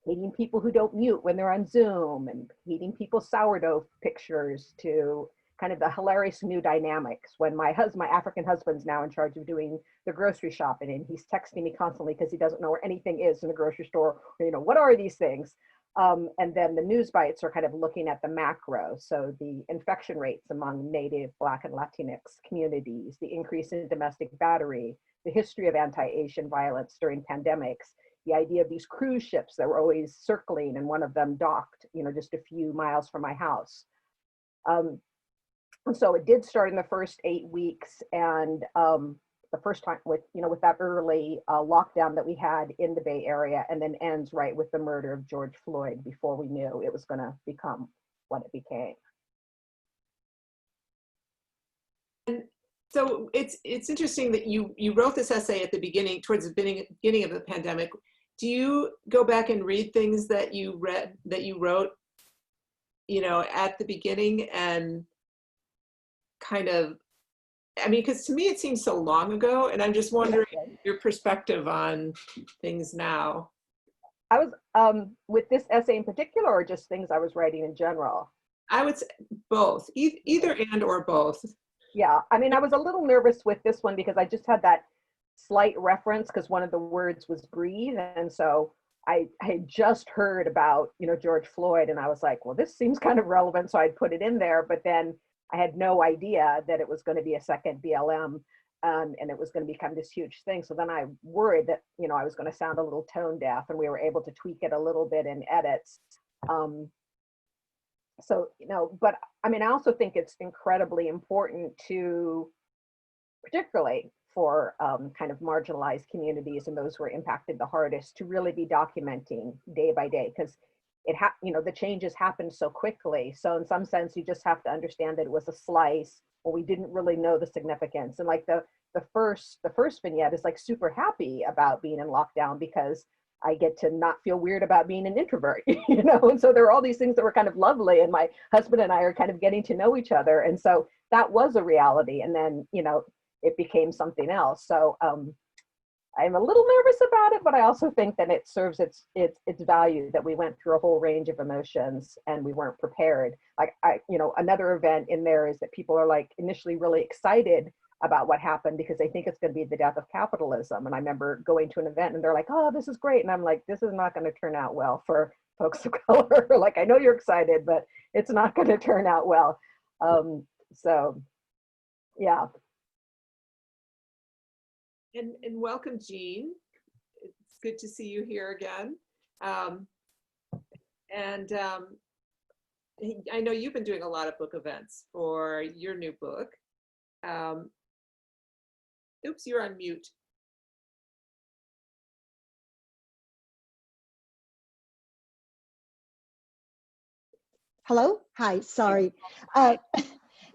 hating people who don't mute when they're on Zoom, and hating people's sourdough pictures, to kind of the hilarious new dynamics when my African husband's now in charge of doing the grocery shopping, and he's texting me constantly because he doesn't know where anything is in the grocery store, or, what are these things? And then the news bites are kind of looking at the macro. So the infection rates among Native, Black, and Latinx communities, the increase in domestic battery, the history of anti-Asian violence during pandemics, the idea of these cruise ships that were always circling, and one of them docked, just a few miles from my house. And so it did start in the first 8 weeks, and the first time with that early lockdown that we had in the Bay Area, and then ends right with the murder of George Floyd before we knew it was going to become what it became. And so it's interesting that you wrote this essay at the beginning, towards the beginning of the pandemic. Do you go back and read things that you wrote, at the beginning, and kind of, because to me it seems so long ago, and I'm just wondering your perspective on things now. I was with this essay in particular, or just things I was writing in general? I would say both, either and or both. Yeah, I was a little nervous with this one because I just had that slight reference, because one of the words was breathe, and so I had just heard about George Floyd, and I was like, well, this seems kind of relevant, so I'd put it in there. But then I had no idea that it was going to be a second BLM, and it was going to become this huge thing. So then I worried that I was going to sound a little tone deaf, and we were able to tweak it a little bit in edits. But I also think it's incredibly important to, particularly for kind of marginalized communities and those who are impacted the hardest, to really be documenting day by day, because the changes happened so quickly. So in some sense, you just have to understand that it was a slice, or we didn't really know the significance. And like the first vignette is like super happy about being in lockdown, because I get to not feel weird about being an introvert, and so there were all these things that were kind of lovely, and my husband and I are kind of getting to know each other. And so that was a reality. And then, it became something else. So I'm a little nervous about it, but I also think that it serves its value, that we went through a whole range of emotions and we weren't prepared. Like another event in there is that people are like initially really excited about what happened because they think it's going to be the death of capitalism. And I remember going to an event and they're like, oh, this is great. And I'm like, this is not going to turn out well for folks of color. Like, I know you're excited, but it's not going to turn out well. So yeah. And welcome, Jean. It's good to see you here again. I know you've been doing a lot of book events for your new book. Oops, you're on mute. Hello? Hi, sorry.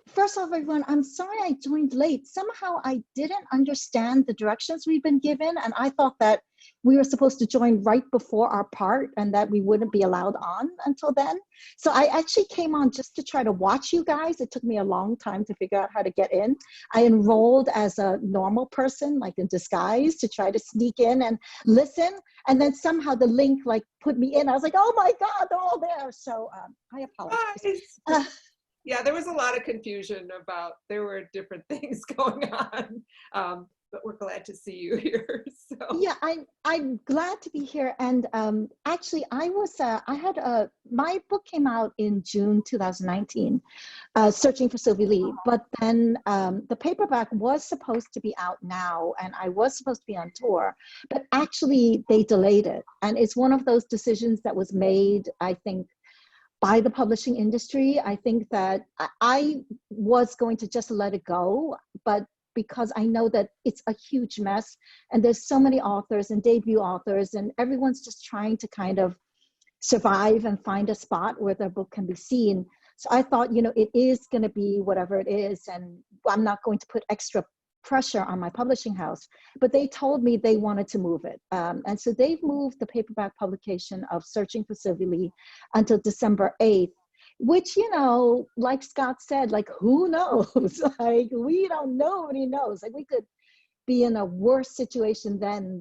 First off, everyone, I'm sorry I joined late. Somehow I didn't understand the directions we've been given, and I thought that we were supposed to join right before our part and that we wouldn't be allowed on until then. So I actually came on just to try to watch you guys. It took me a long time to figure out how to get in. I enrolled as a normal person, like in disguise, to try to sneak in and listen. And then somehow the link like put me in. I was like, oh my God, they're all there. So I apologize. Yeah, there was a lot of confusion about, there were different things going on, but we're glad to see you here. So. Yeah, I'm glad to be here. And actually, my book came out in June 2019, Searching for Sylvie Lee. But then the paperback was supposed to be out now, and I was supposed to be on tour, but actually they delayed it. And it's one of those decisions that was made, I think, by the publishing industry. I think that I was going to just let it go, but because I know that it's a huge mess and there's so many authors and debut authors and everyone's just trying to kind of survive and find a spot where their book can be seen. So I thought, it is going to be whatever it is, and I'm not going to put extra pressure on my publishing house. But they told me they wanted to move it. And so they've moved the paperback publication of Searching for Sylvie Lee until December 8th, which, like Scott said, like, who knows? Like, we don't, nobody knows. Like, we could be in a worse situation than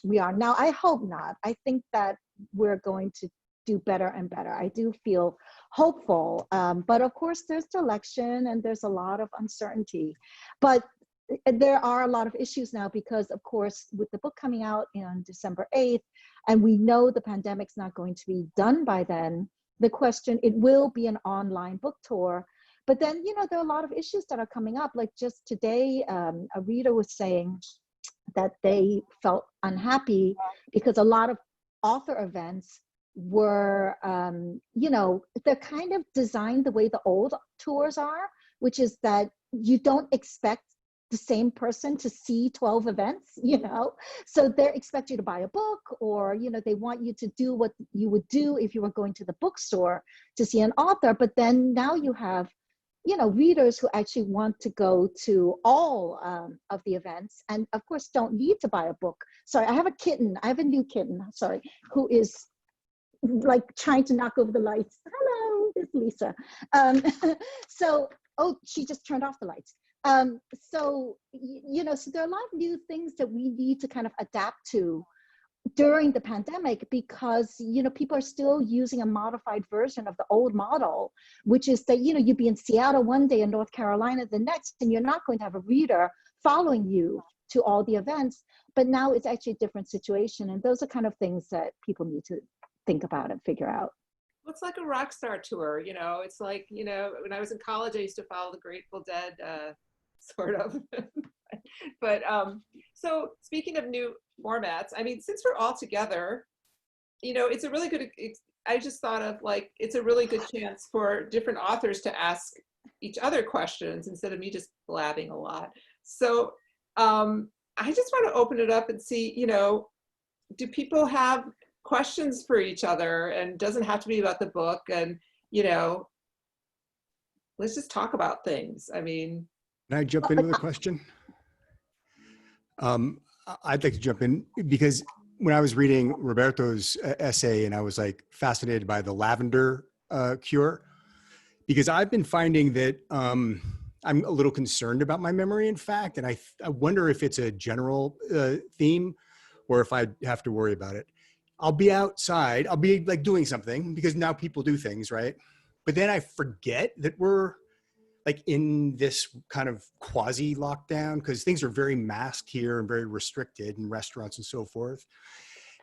we are now. I hope not. I think that we're going to do better and better. I do feel hopeful. But of course, there's the election and there's a lot of uncertainty. But there are a lot of issues now because, of course, with the book coming out on December 8th, and we know the pandemic's not going to be done by then, the question, it will be an online book tour. But then, there are a lot of issues that are coming up. Like just today, a reader was saying that they felt unhappy because a lot of author events were, they're kind of designed the way the old tours are, which is that you don't expect the same person to see 12 events, so they expect you to buy a book, or they want you to do what you would do if you were going to the bookstore to see an author. But then now you have readers who actually want to go to all of the events, and of course don't need to buy a book. Sorry, I have a new kitten, sorry, who is like trying to knock over the lights. Hello, it's Lisa. She just turned off the lights. So there are a lot of new things that we need to kind of adapt to during the pandemic, because people are still using a modified version of the old model, which is that you'd be in Seattle one day and North Carolina the next, and you're not going to have a reader following you to all the events. But now it's actually a different situation, and those are kind of things that people need to think about and figure out. Well, it's like a rock star tour, it's like, when I was in college, I used to follow the Grateful Dead, sort of. But so speaking of new formats, I mean, since we're all together, it's a really good, I just thought of like, it's a really good chance for different authors to ask each other questions instead of me just blabbing a lot. So I just want to open it up and see, do people have questions for each other? And it doesn't have to be about the book, and let's just talk about things. I mean, can I jump in with a question? I'd like to jump in because when I was reading Roberto's essay, and I was like fascinated by the lavender cure, because I've been finding that I'm a little concerned about my memory, in fact, and I wonder if it's a general theme or if I have to worry about it. I'll be outside, I'll be like doing something, because now people do things, right? But then I forget that we're like in this kind of quasi lockdown, because things are very masked here and very restricted in restaurants and so forth.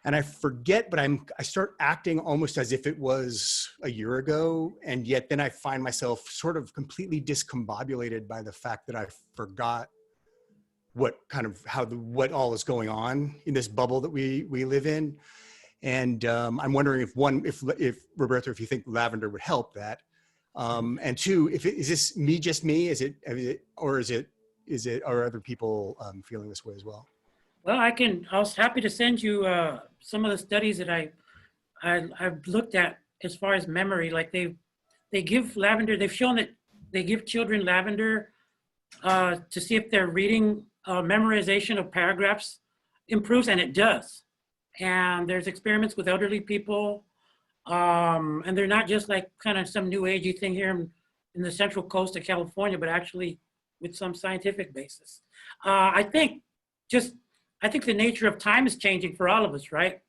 And I forget, but I start acting almost as if it was a year ago. And yet then I find myself sort of completely discombobulated by the fact that I forgot what all is going on in this bubble that we live in. And I'm wondering if Roberto, if you think lavender would help that. And two, is this just me? Is it, or are other people feeling this way as well? Well, I was happy to send you some of the studies that I've looked at as far as memory. Like they give lavender, they've shown that they give children lavender to see if their reading memorization of paragraphs improves, and it does. And there's experiments with elderly people, and they're not just like kind of some new agey thing here in the central coast of California, but actually with some scientific basis. I think the nature of time is changing for all of us, right?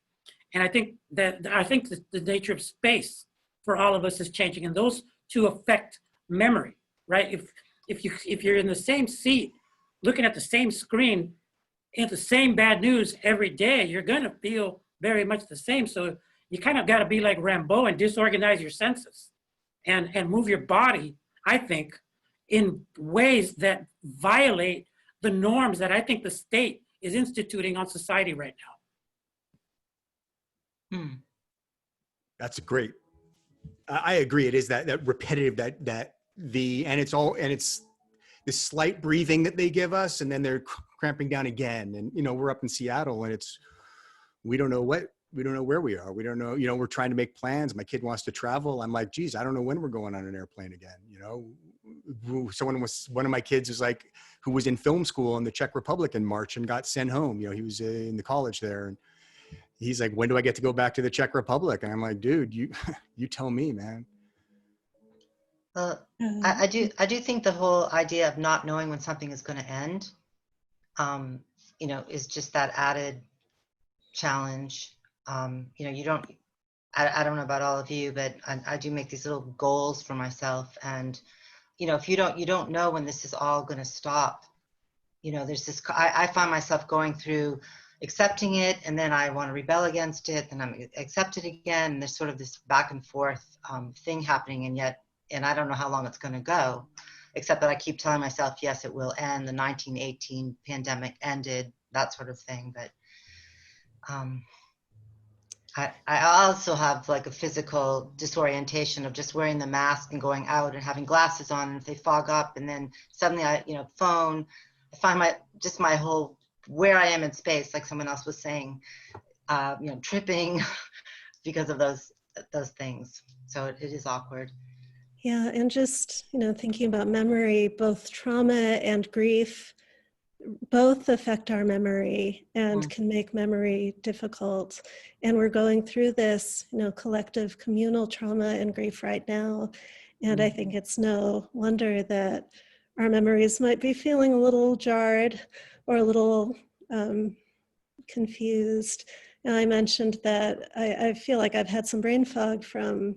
And I think the nature of space for all of us is changing, and those two affect memory, right? If you're in the same seat, looking at the same screen, and the same bad news every day, you're gonna feel very much the same. So you kind of gotta be like Rambo and disorganize your senses and move your body, I think, in ways that violate the norms that I think the state is instituting on society right now. That's great. I agree. It is that repetitive, and it's this slight breathing that they give us, and then they're cramping down again. And we're up in Seattle, and it's we don't know where we are. We don't know, we're trying to make plans. My kid wants to travel. I'm like, geez, I don't know when we're going on an airplane again. One of my kids was like, who was in film school in the Czech Republic in March and got sent home. He was in the college there. And he's like, when do I get to go back to the Czech Republic? And I'm like, dude, you tell me, man. I do think the whole idea of not knowing when something is going to end, is just that added challenge. You don't, I don't know about all of you, but I do make these little goals for myself. And, if you don't know when this is all going to stop, there's this, I find myself going through accepting it, and then I want to rebel against it, and I'm accept it again. And there's sort of this back and forth thing happening. And I don't know how long it's going to go, except that I keep telling myself, yes, it will end. The 1918 pandemic ended, that sort of thing. But I also have like a physical disorientation of just wearing the mask and going out and having glasses on, and if they fog up, and then suddenly phone, I find my whole, where I am in space, like someone else was saying, tripping because of those things. So it is awkward. Yeah, and just, thinking about memory, both trauma and grief, both affect our memory and can make memory difficult. And we're going through this, collective communal trauma and grief right now. And I think it's no wonder that our memories might be feeling a little jarred or a little confused. And I mentioned that I feel like I've had some brain fog from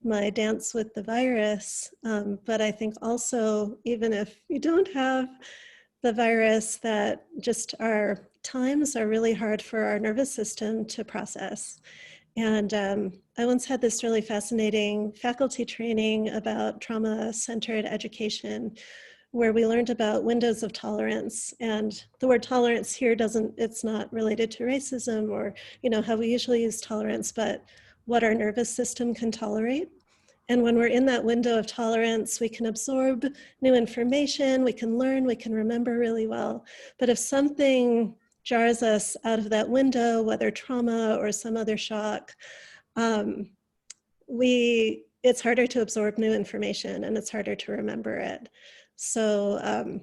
my dance with the virus, but I think also, even if you don't have the virus, that just our times are really hard for our nervous system to process. And I once had this really fascinating faculty training about trauma-centered education, where we learned about windows of tolerance. And the word tolerance here it's not related to racism or, how we usually use tolerance, but what our nervous system can tolerate. And when we're in that window of tolerance, we can absorb new information, we can learn, we can remember really well. But if something jars us out of that window, whether trauma or some other shock, it's harder to absorb new information and it's harder to remember it. So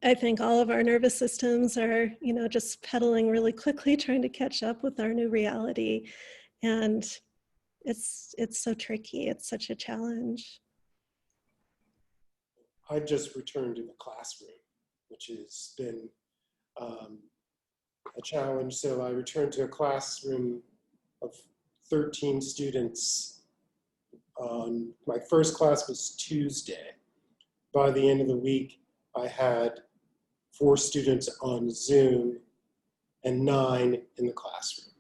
I think all of our nervous systems are, just pedaling really quickly, trying to catch up with our new reality. And it's so tricky. It's such a challenge. I just returned to the classroom, which has been a challenge. So I returned to a classroom of 13 students. My first class was Tuesday. By the end of the week, I had 4 students on Zoom and 9 in the classroom.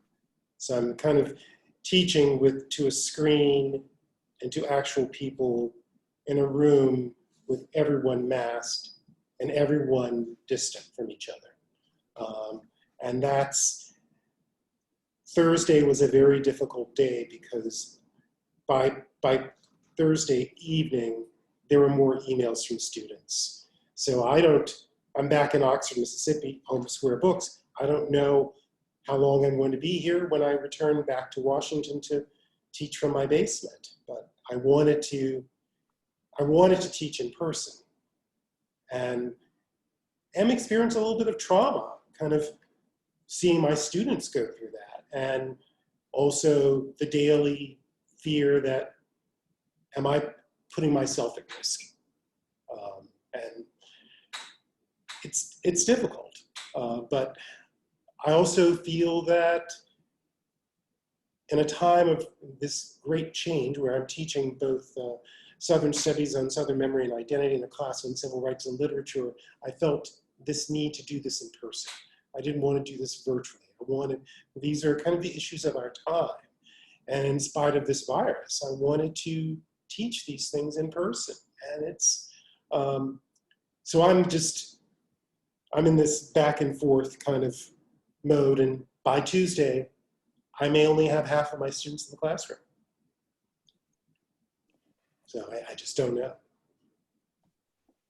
So I'm kind of teaching to a screen and to actual people in a room with everyone masked and everyone distant from each other. And Thursday was a very difficult day because by Thursday evening, there were more emails from students. So I'm back in Oxford, Mississippi, home of Square Books. I don't know how long I'm going to be here when I return back to Washington to teach from my basement. But I wanted to teach in person. And I'm experiencing a little bit of trauma, kind of seeing my students go through that. And also the daily fear that, am I putting myself at risk? And it's difficult, but I also feel that in a time of this great change where I'm teaching both Southern Studies on Southern Memory and Identity in a class on Civil Rights and Literature, I felt this need to do this in person. I didn't want to do this virtually. These are kind of the issues of our time. And in spite of this virus, I wanted to teach these things in person. And it's, so I'm in this back and forth kind of mode. And by Tuesday, I may only have half of my students in the classroom. So I just don't know.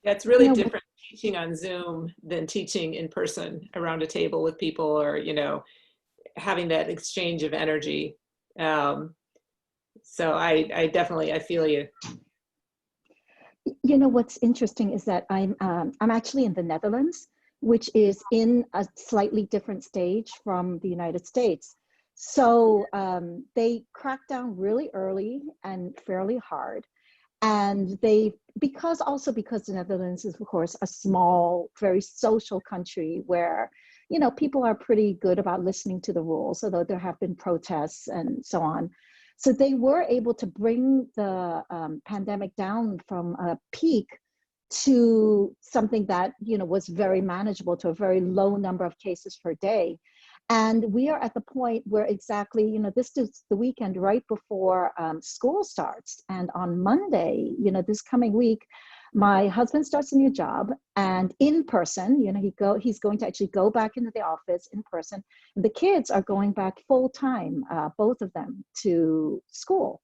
Yeah, it's really different teaching on Zoom than teaching in person around a table with people, or, having that exchange of energy. So I definitely, I feel you. You know, what's interesting is that I'm actually in the Netherlands, which is in a slightly different stage from the United States. So they cracked down really early and fairly hard. And because the Netherlands is, of course, a small, very social country where, you know, people are pretty good about listening to the rules, although there have been protests and so on. So they were able to bring the pandemic down from a peak to something that, you know, was very manageable, to a very low number of cases per day. And we are at the point where exactly, you know, this is the weekend right before school starts. And on Monday, you know, this coming week, my husband starts a new job, and in person, you know, he's going to actually go back into the office in person. And the kids are going back full time, both of them, to school.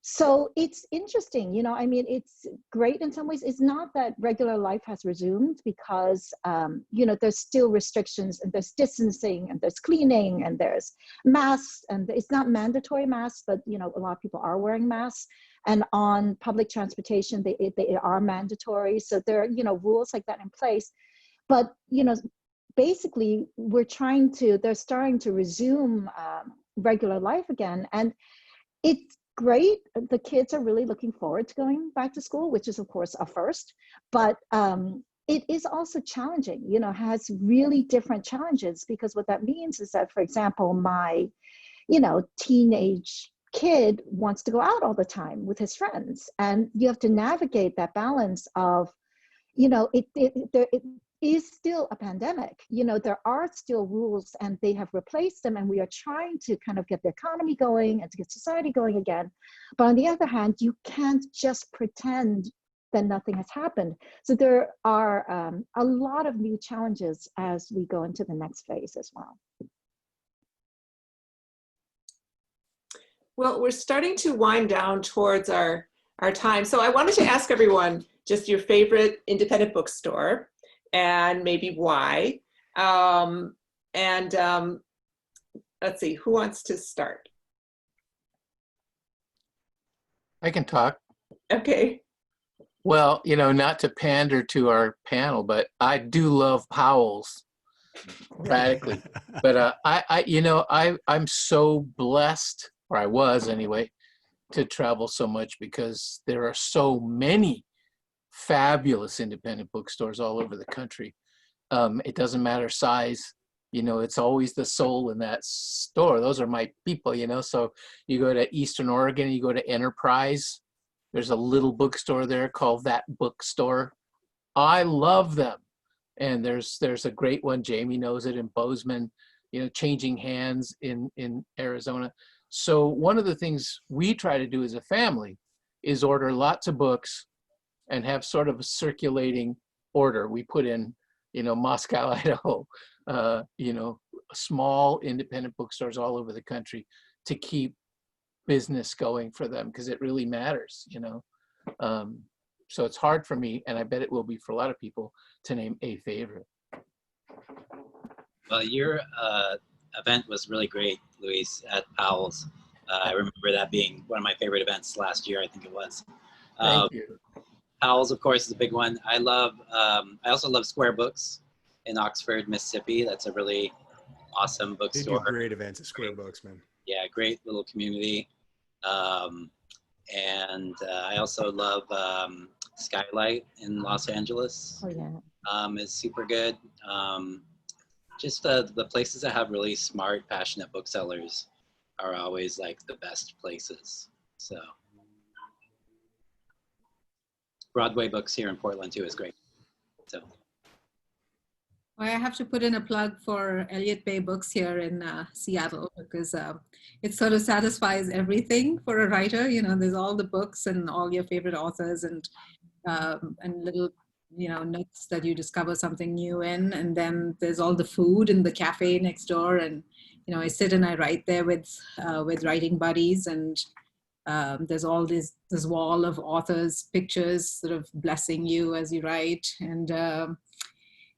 So it's interesting, you know, I mean, it's great in some ways. It's not that regular life has resumed because, you know, there's still restrictions, and there's distancing, and there's cleaning, and there's masks, and it's not mandatory masks, but, you know, a lot of people are wearing masks. And on public transportation, they are mandatory. So there are, you know, rules like that in place. But, you know, basically they're starting to resume regular life again. And it's great. The kids are really looking forward to going back to school, which is, of course, a first. But it is also challenging, you know, has really different challenges, because what that means is that, for example, my, you know, teenage kid wants to go out all the time with his friends. And you have to navigate that balance of, you know, it is still a pandemic. You know, there are still rules, and they have replaced them, and we are trying to kind of get the economy going and to get society going again. But on the other hand, you can't just pretend that nothing has happened. So there are a lot of new challenges as we go into the next phase as well. Well, we're starting to wind down towards our time. So I wanted to ask everyone just your favorite independent bookstore and maybe why. Let's see, who wants to start? I can talk. Okay. Well, you know, not to pander to our panel, but I do love Powell's radically. But I'm so blessed, or I was anyway, to travel so much, because there are so many fabulous independent bookstores all over the country. It doesn't matter size, you know, it's always the soul in that store. Those are my people, you know. So you go to Eastern Oregon, you go to Enterprise, there's a little bookstore there called That Bookstore. I love them. And there's a great one, Jamie knows it, in Bozeman, you know, Changing Hands in Arizona. So one of the things we try to do as a family is order lots of books and have sort of a circulating order. We put in, you know, Moscow, Idaho, you know, small independent bookstores all over the country to keep business going for them, because it really matters, you know. So it's hard for me, and I bet it will be for a lot of people, to name a favorite. Well, your event was really great, Luis, at Powell's. I remember that being one of my favorite events last year, I think it was. Thank you. Powell's, of course, is a big one. I also love Square Books in Oxford, Mississippi. That's a really awesome bookstore. They do great events at Square Books, man. Yeah, great little community. I also love Skylight in Los Angeles. Oh, yeah. Is super good. Just the places that have really smart, passionate booksellers are always like the best places. So Broadway Books here in Portland too is great. So I have to put in a plug for Elliott Bay Books here in Seattle, because it sort of satisfies everything for a writer. You know, there's all the books and all your favorite authors, and little, you know, nooks that you discover something new in. And then there's all the food in the cafe next door. And, you know, I sit and I write there with writing buddies, and there's all this wall of authors' pictures sort of blessing you as you write. And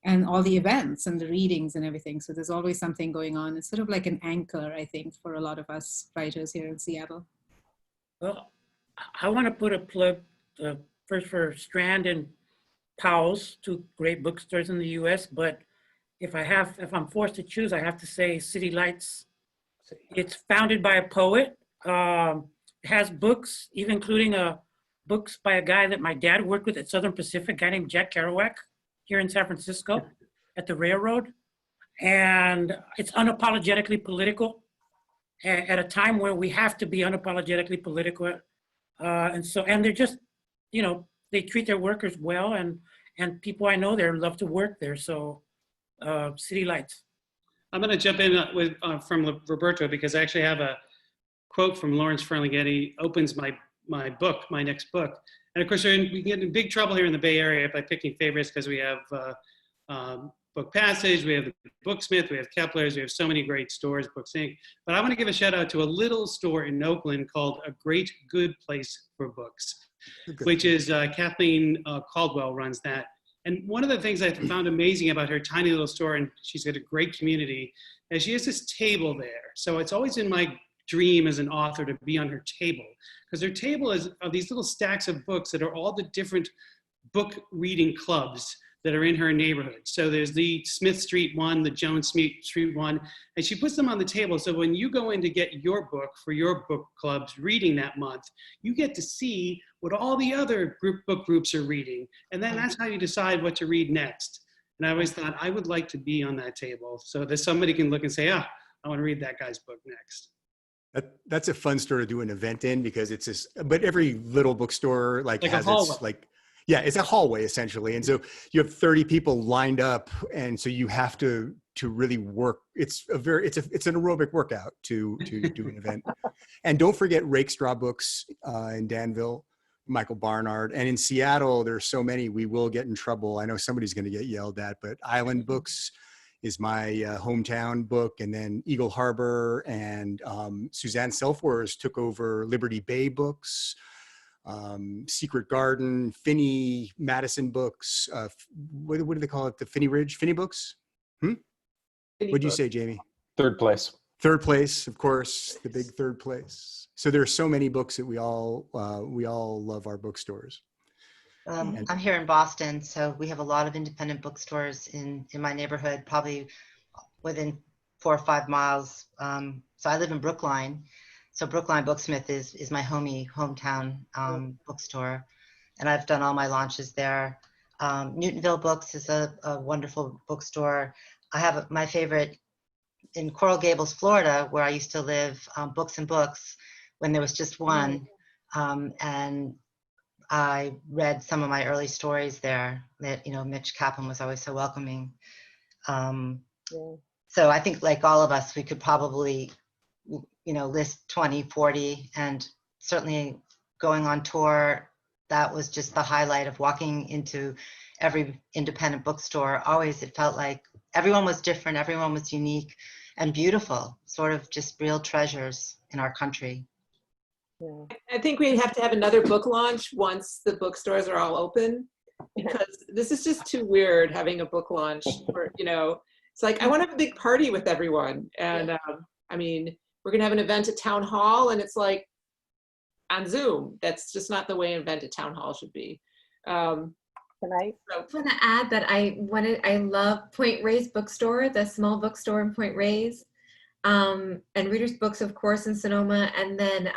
and all the events and the readings and everything. So there's always something going on. It's sort of like an anchor, I think, for a lot of us writers here in Seattle. Well, I want to put a plug first for Strand and Powell's, two great bookstores in the U.S. But if I'm forced to choose, I have to say City Lights. It's founded by a poet. It has books, even including books by a guy that my dad worked with at Southern Pacific, a guy named Jack Kerouac, here in San Francisco at the railroad. And it's unapologetically political at a time where we have to be unapologetically political. And they're just, they treat their workers well, and people I know there love to work there. So City Lights. I'm going to jump in from Roberto, because I actually have a quote from Lawrence Ferlinghetti opens my next book. And of course, we get in big trouble here in the Bay Area by picking favorites, because we have Book Passage, we have the Booksmith, we have Kepler's, we have so many great stores, Books Inc. But I want to give a shout out to a little store in Oakland called A Great Good Place for Books, which is Kathleen Caldwell runs that. And one of the things I found amazing about her tiny little store, and she's got a great community, is she has this table there. So it's always in my dream as an author to be on her table, because her table is of these little stacks of books that are all the different book reading clubs that are in her neighborhood. So there's the Smith Street one, the Jones Street one, and she puts them on the table. So when you go in to get your book for your book club's reading that month, you get to see what all the other book groups are reading. And then that's how you decide what to read next. And I always thought I would like to be on that table so that somebody can look and say, I want to read that guy's book next. That's a fun store to do an event in, because it's just, but every little bookstore has its yeah, it's a hallway essentially. And so you have 30 people lined up. And so you have to really work. It's an aerobic workout to do an event. And don't forget Rakestraw Books in Danville, Michael Barnard. And in Seattle, there's so many, we will get in trouble. I know somebody's going to get yelled at, but Island Books is my hometown book. And then Eagle Harbor and Suzanne Selfors took over Liberty Bay Books. Secret Garden, Finney, Madison Books, what do they call it? The Finney Ridge, Finney Books? What'd you say, Jamie? Third place. Third place, of course, the big third place. So there are so many books that we all love our bookstores. I'm here in Boston, so we have a lot of independent bookstores in my neighborhood, probably within 4 or 5 miles. So I live in Brookline. So Brookline Booksmith is my hometown bookstore, and I've done all my launches there. Newtonville Books is a wonderful bookstore. I have my favorite in Coral Gables, Florida, where I used to live, Books and Books, when there was just one. And I read some of my early stories there that, Mitch Kaplan was always so welcoming. So I think like all of us, we could probably list 20, 40, and certainly going on tour, that was just the highlight of walking into every independent bookstore. Always, it felt like everyone was different, everyone was unique and beautiful, sort of just real treasures in our country. I think we have to have another book launch once the bookstores are all open, because this is just too weird having a book launch where, it's like, I want to have a big party with everyone. And we're going to have an event at Town Hall, and it's like on Zoom. That's just not the way an event at Town Hall should be. I just want to add that I love Point Reyes Bookstore, the small bookstore in Point Reyes, and Reader's Books, of course, in Sonoma, and then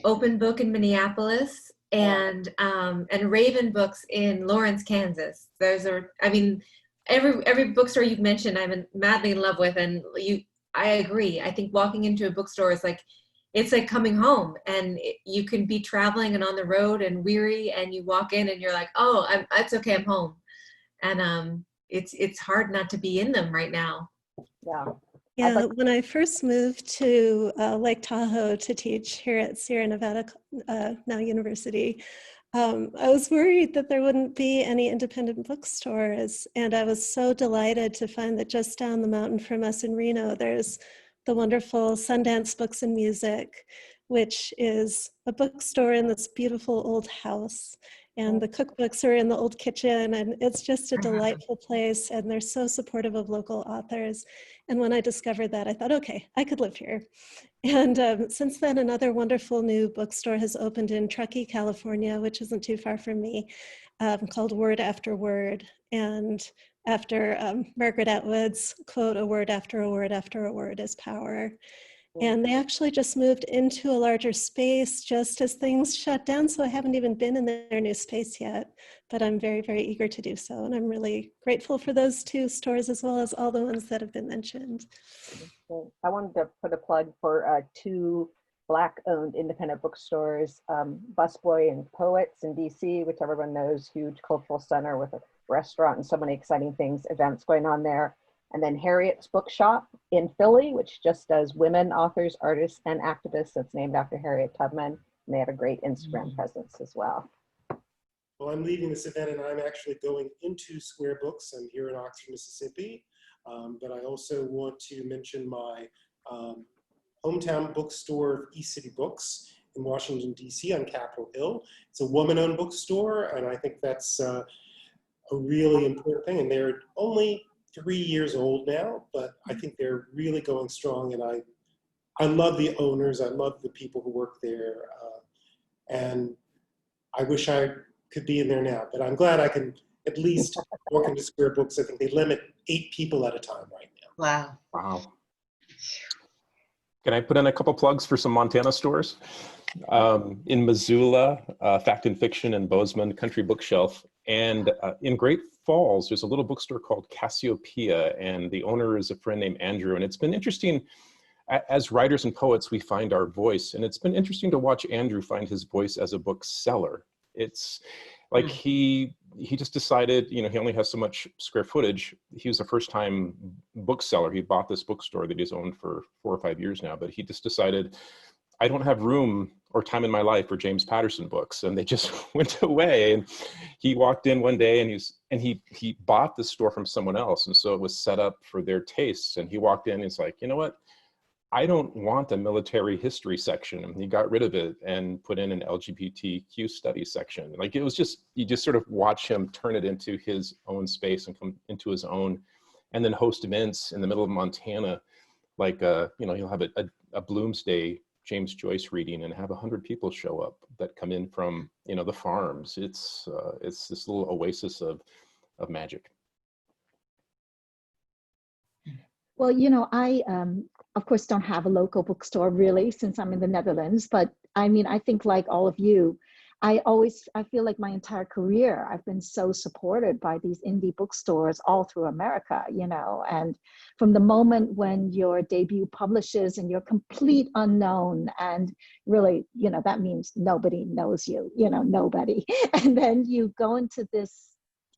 Open Book in Minneapolis, and Raven Books in Lawrence, Kansas. Those are, every bookstore you've mentioned, I'm madly in love with, and I agree. I think walking into a bookstore is it's like coming home, and you can be traveling and on the road and weary, and you walk in and you're like, oh, it's okay, I'm home. And it's hard not to be in them right now. Yeah, when I first moved to Lake Tahoe to teach here at Sierra Nevada now University, I was worried that there wouldn't be any independent bookstores, and I was so delighted to find that just down the mountain from us in Reno, there's the wonderful Sundance Books and Music, which is a bookstore in this beautiful old house. And the cookbooks are in the old kitchen, and it's just a delightful place. And they're so supportive of local authors. And when I discovered that, I thought, okay, I could live here. And since then, another wonderful new bookstore has opened in Truckee, California, which isn't too far from me, called Word After Word. And after Margaret Atwood's quote, "A word after a word after a word is power." And they actually just moved into a larger space just as things shut down. So I haven't even been in their new space yet, but I'm very, very eager to do so. And I'm really grateful for those two stores as well as all the ones that have been mentioned. I wanted to put a plug for two Black-owned independent bookstores, Busboy and Poets in DC, which everyone knows, huge cultural center with a restaurant and so many exciting things, events going on there. And then Harriet's Bookshop in Philly, which just does women authors, artists, and activists. It's named after Harriet Tubman, and they have a great Instagram presence as well. Well, I'm leaving this event and I'm actually going into Square Books. I'm here in Oxford, Mississippi. But I also want to mention my hometown bookstore of East City Books in Washington, DC on Capitol Hill. It's a woman-owned bookstore, and I think that's a really important thing. And they're only 3 years old now, but I think they're really going strong, and I love the owners, I love the people who work there, and I wish I could be in there now, but I'm glad I can at least walk into Square Books. I think they limit 8 people at a time right now. Wow. Wow. Can I put in a couple plugs for some Montana stores? In Missoula, Fact and Fiction and Bozeman Country Bookshelf. And in Great Falls, there's a little bookstore called Cassiopeia, and the owner is a friend named Andrew. And it's been interesting, as writers and poets, we find our voice. And it's been interesting to watch Andrew find his voice as a bookseller. It's like he just decided, you know, he only has so much square footage. He was a first-time bookseller. He bought this bookstore that he's owned for 4 or 5 years now, but he just decided, I don't have room or time in my life for James Patterson books, and they just went away. And he walked in one day and he bought the store from someone else, and so it was set up for their tastes. And he walked in and he's like, you know what? I don't want a military history section. And he got rid of it and put in an LGBTQ studies section. Like, it was just, you just sort of watch him turn it into his own space and come into his own, and then host events in the middle of Montana. Like, you know, he'll have a Bloomsday James Joyce reading and have 100 people show up that come in from, you know, the farms. It's this little oasis of magic. Well, you know, I, of course, don't have a local bookstore really, since I'm in the Netherlands. But I mean, I think like all of you, I feel like my entire career, I've been so supported by these indie bookstores all through America, you know, and from the moment when your debut publishes and you're complete unknown, and really, you know, that means nobody knows you, you know, nobody. And then you go into this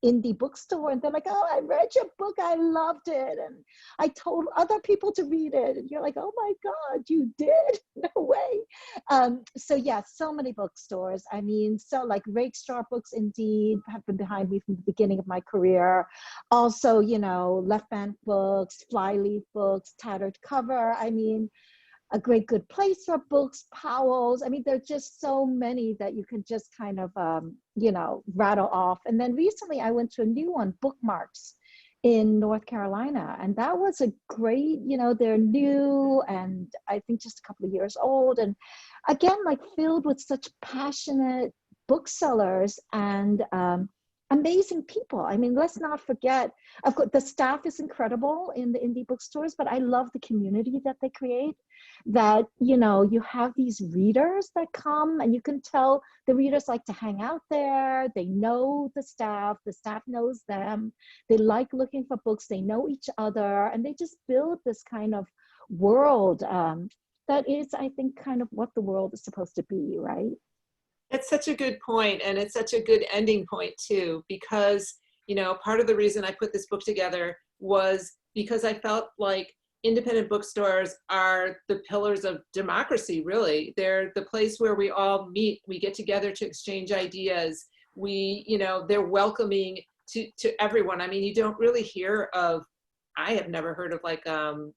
indie bookstore and they're like, oh, I read your book, I loved it, and I told other people to read it, and you're like, oh my God, you did? No way. So yeah, so many bookstores. I mean, so like Rakestar Books indeed have been behind me from the beginning of my career. Also, you know, Left Bank Books, Flyleaf Books, Tattered Cover. I mean, A Great Good Place for Books, Powell's. I mean, there are just so many that you can just kind of, you know, rattle off. And then recently I went to a new one, Bookmarks in North Carolina. And that was a great, you know, they're new and I think just a couple of years old. And again, like filled with such passionate booksellers and amazing people. I mean, let's not forget, of course, the staff is incredible in the indie bookstores, but I love the community that they create. That, you know, you have these readers that come and you can tell the readers like to hang out there. They know the staff knows them. They like looking for books. They know each other, and they just build this kind of world that is, I think, kind of what the world is supposed to be, right? It's such a good point, and it's such a good ending point too, because, you know, part of the reason I put this book together was because I felt like independent bookstores are the pillars of democracy, really. They're the place where we all meet, we get together to exchange ideas. We, you know, they're welcoming to everyone. I mean, you don't really hear of, I have never heard of like an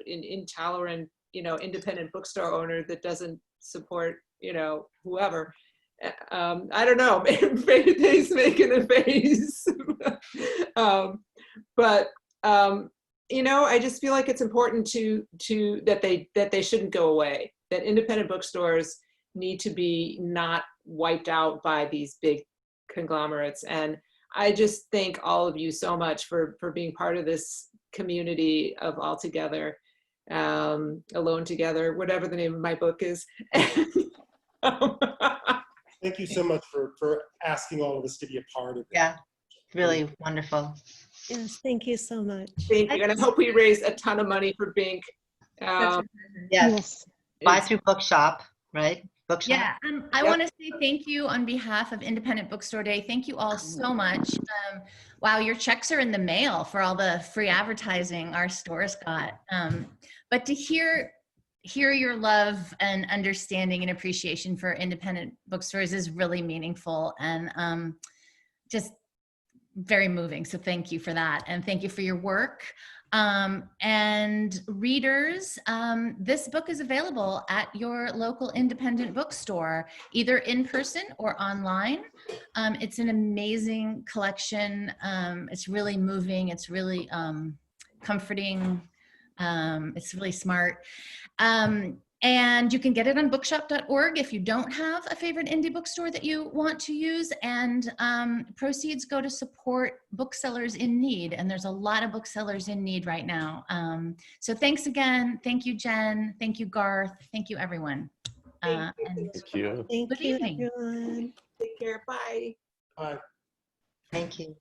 intolerant independent bookstore owner that doesn't support, whoever. I don't know, Faye's making a face. But I just feel like it's important that they shouldn't go away, that independent bookstores need to be not wiped out by these big conglomerates. And I just thank all of you so much for being part of this community of All Together, Alone Together, whatever the name of my book is. Thank you so much for asking all of us to be a part of it. Yeah, really wonderful. Yes, thank you so much. Thank you, and I hope we raise a ton of money for Binc. Yes. Buy through Bookshop, right? Bookshop. Yeah, I want to say thank you on behalf of Independent Bookstore Day. Thank you all so much. Wow, your checks are in the mail for all the free advertising our stores got. But to hear your love and understanding and appreciation for independent bookstores is really meaningful and just very moving. So thank you for that. And thank you for your work. And readers, this book is available at your local independent bookstore, either in person or online. It's an amazing collection. It's really moving. It's really comforting. It's really smart. And you can get it on bookshop.org if you don't have a favorite indie bookstore that you want to use. And proceeds go to support booksellers in need. And there's a lot of booksellers in need right now. So thanks again. Thank you, Jen. Thank you, Garth. Thank you, everyone. Thank you. Thank Good you, evening. everyone. Take care. Bye. Bye. Thank you.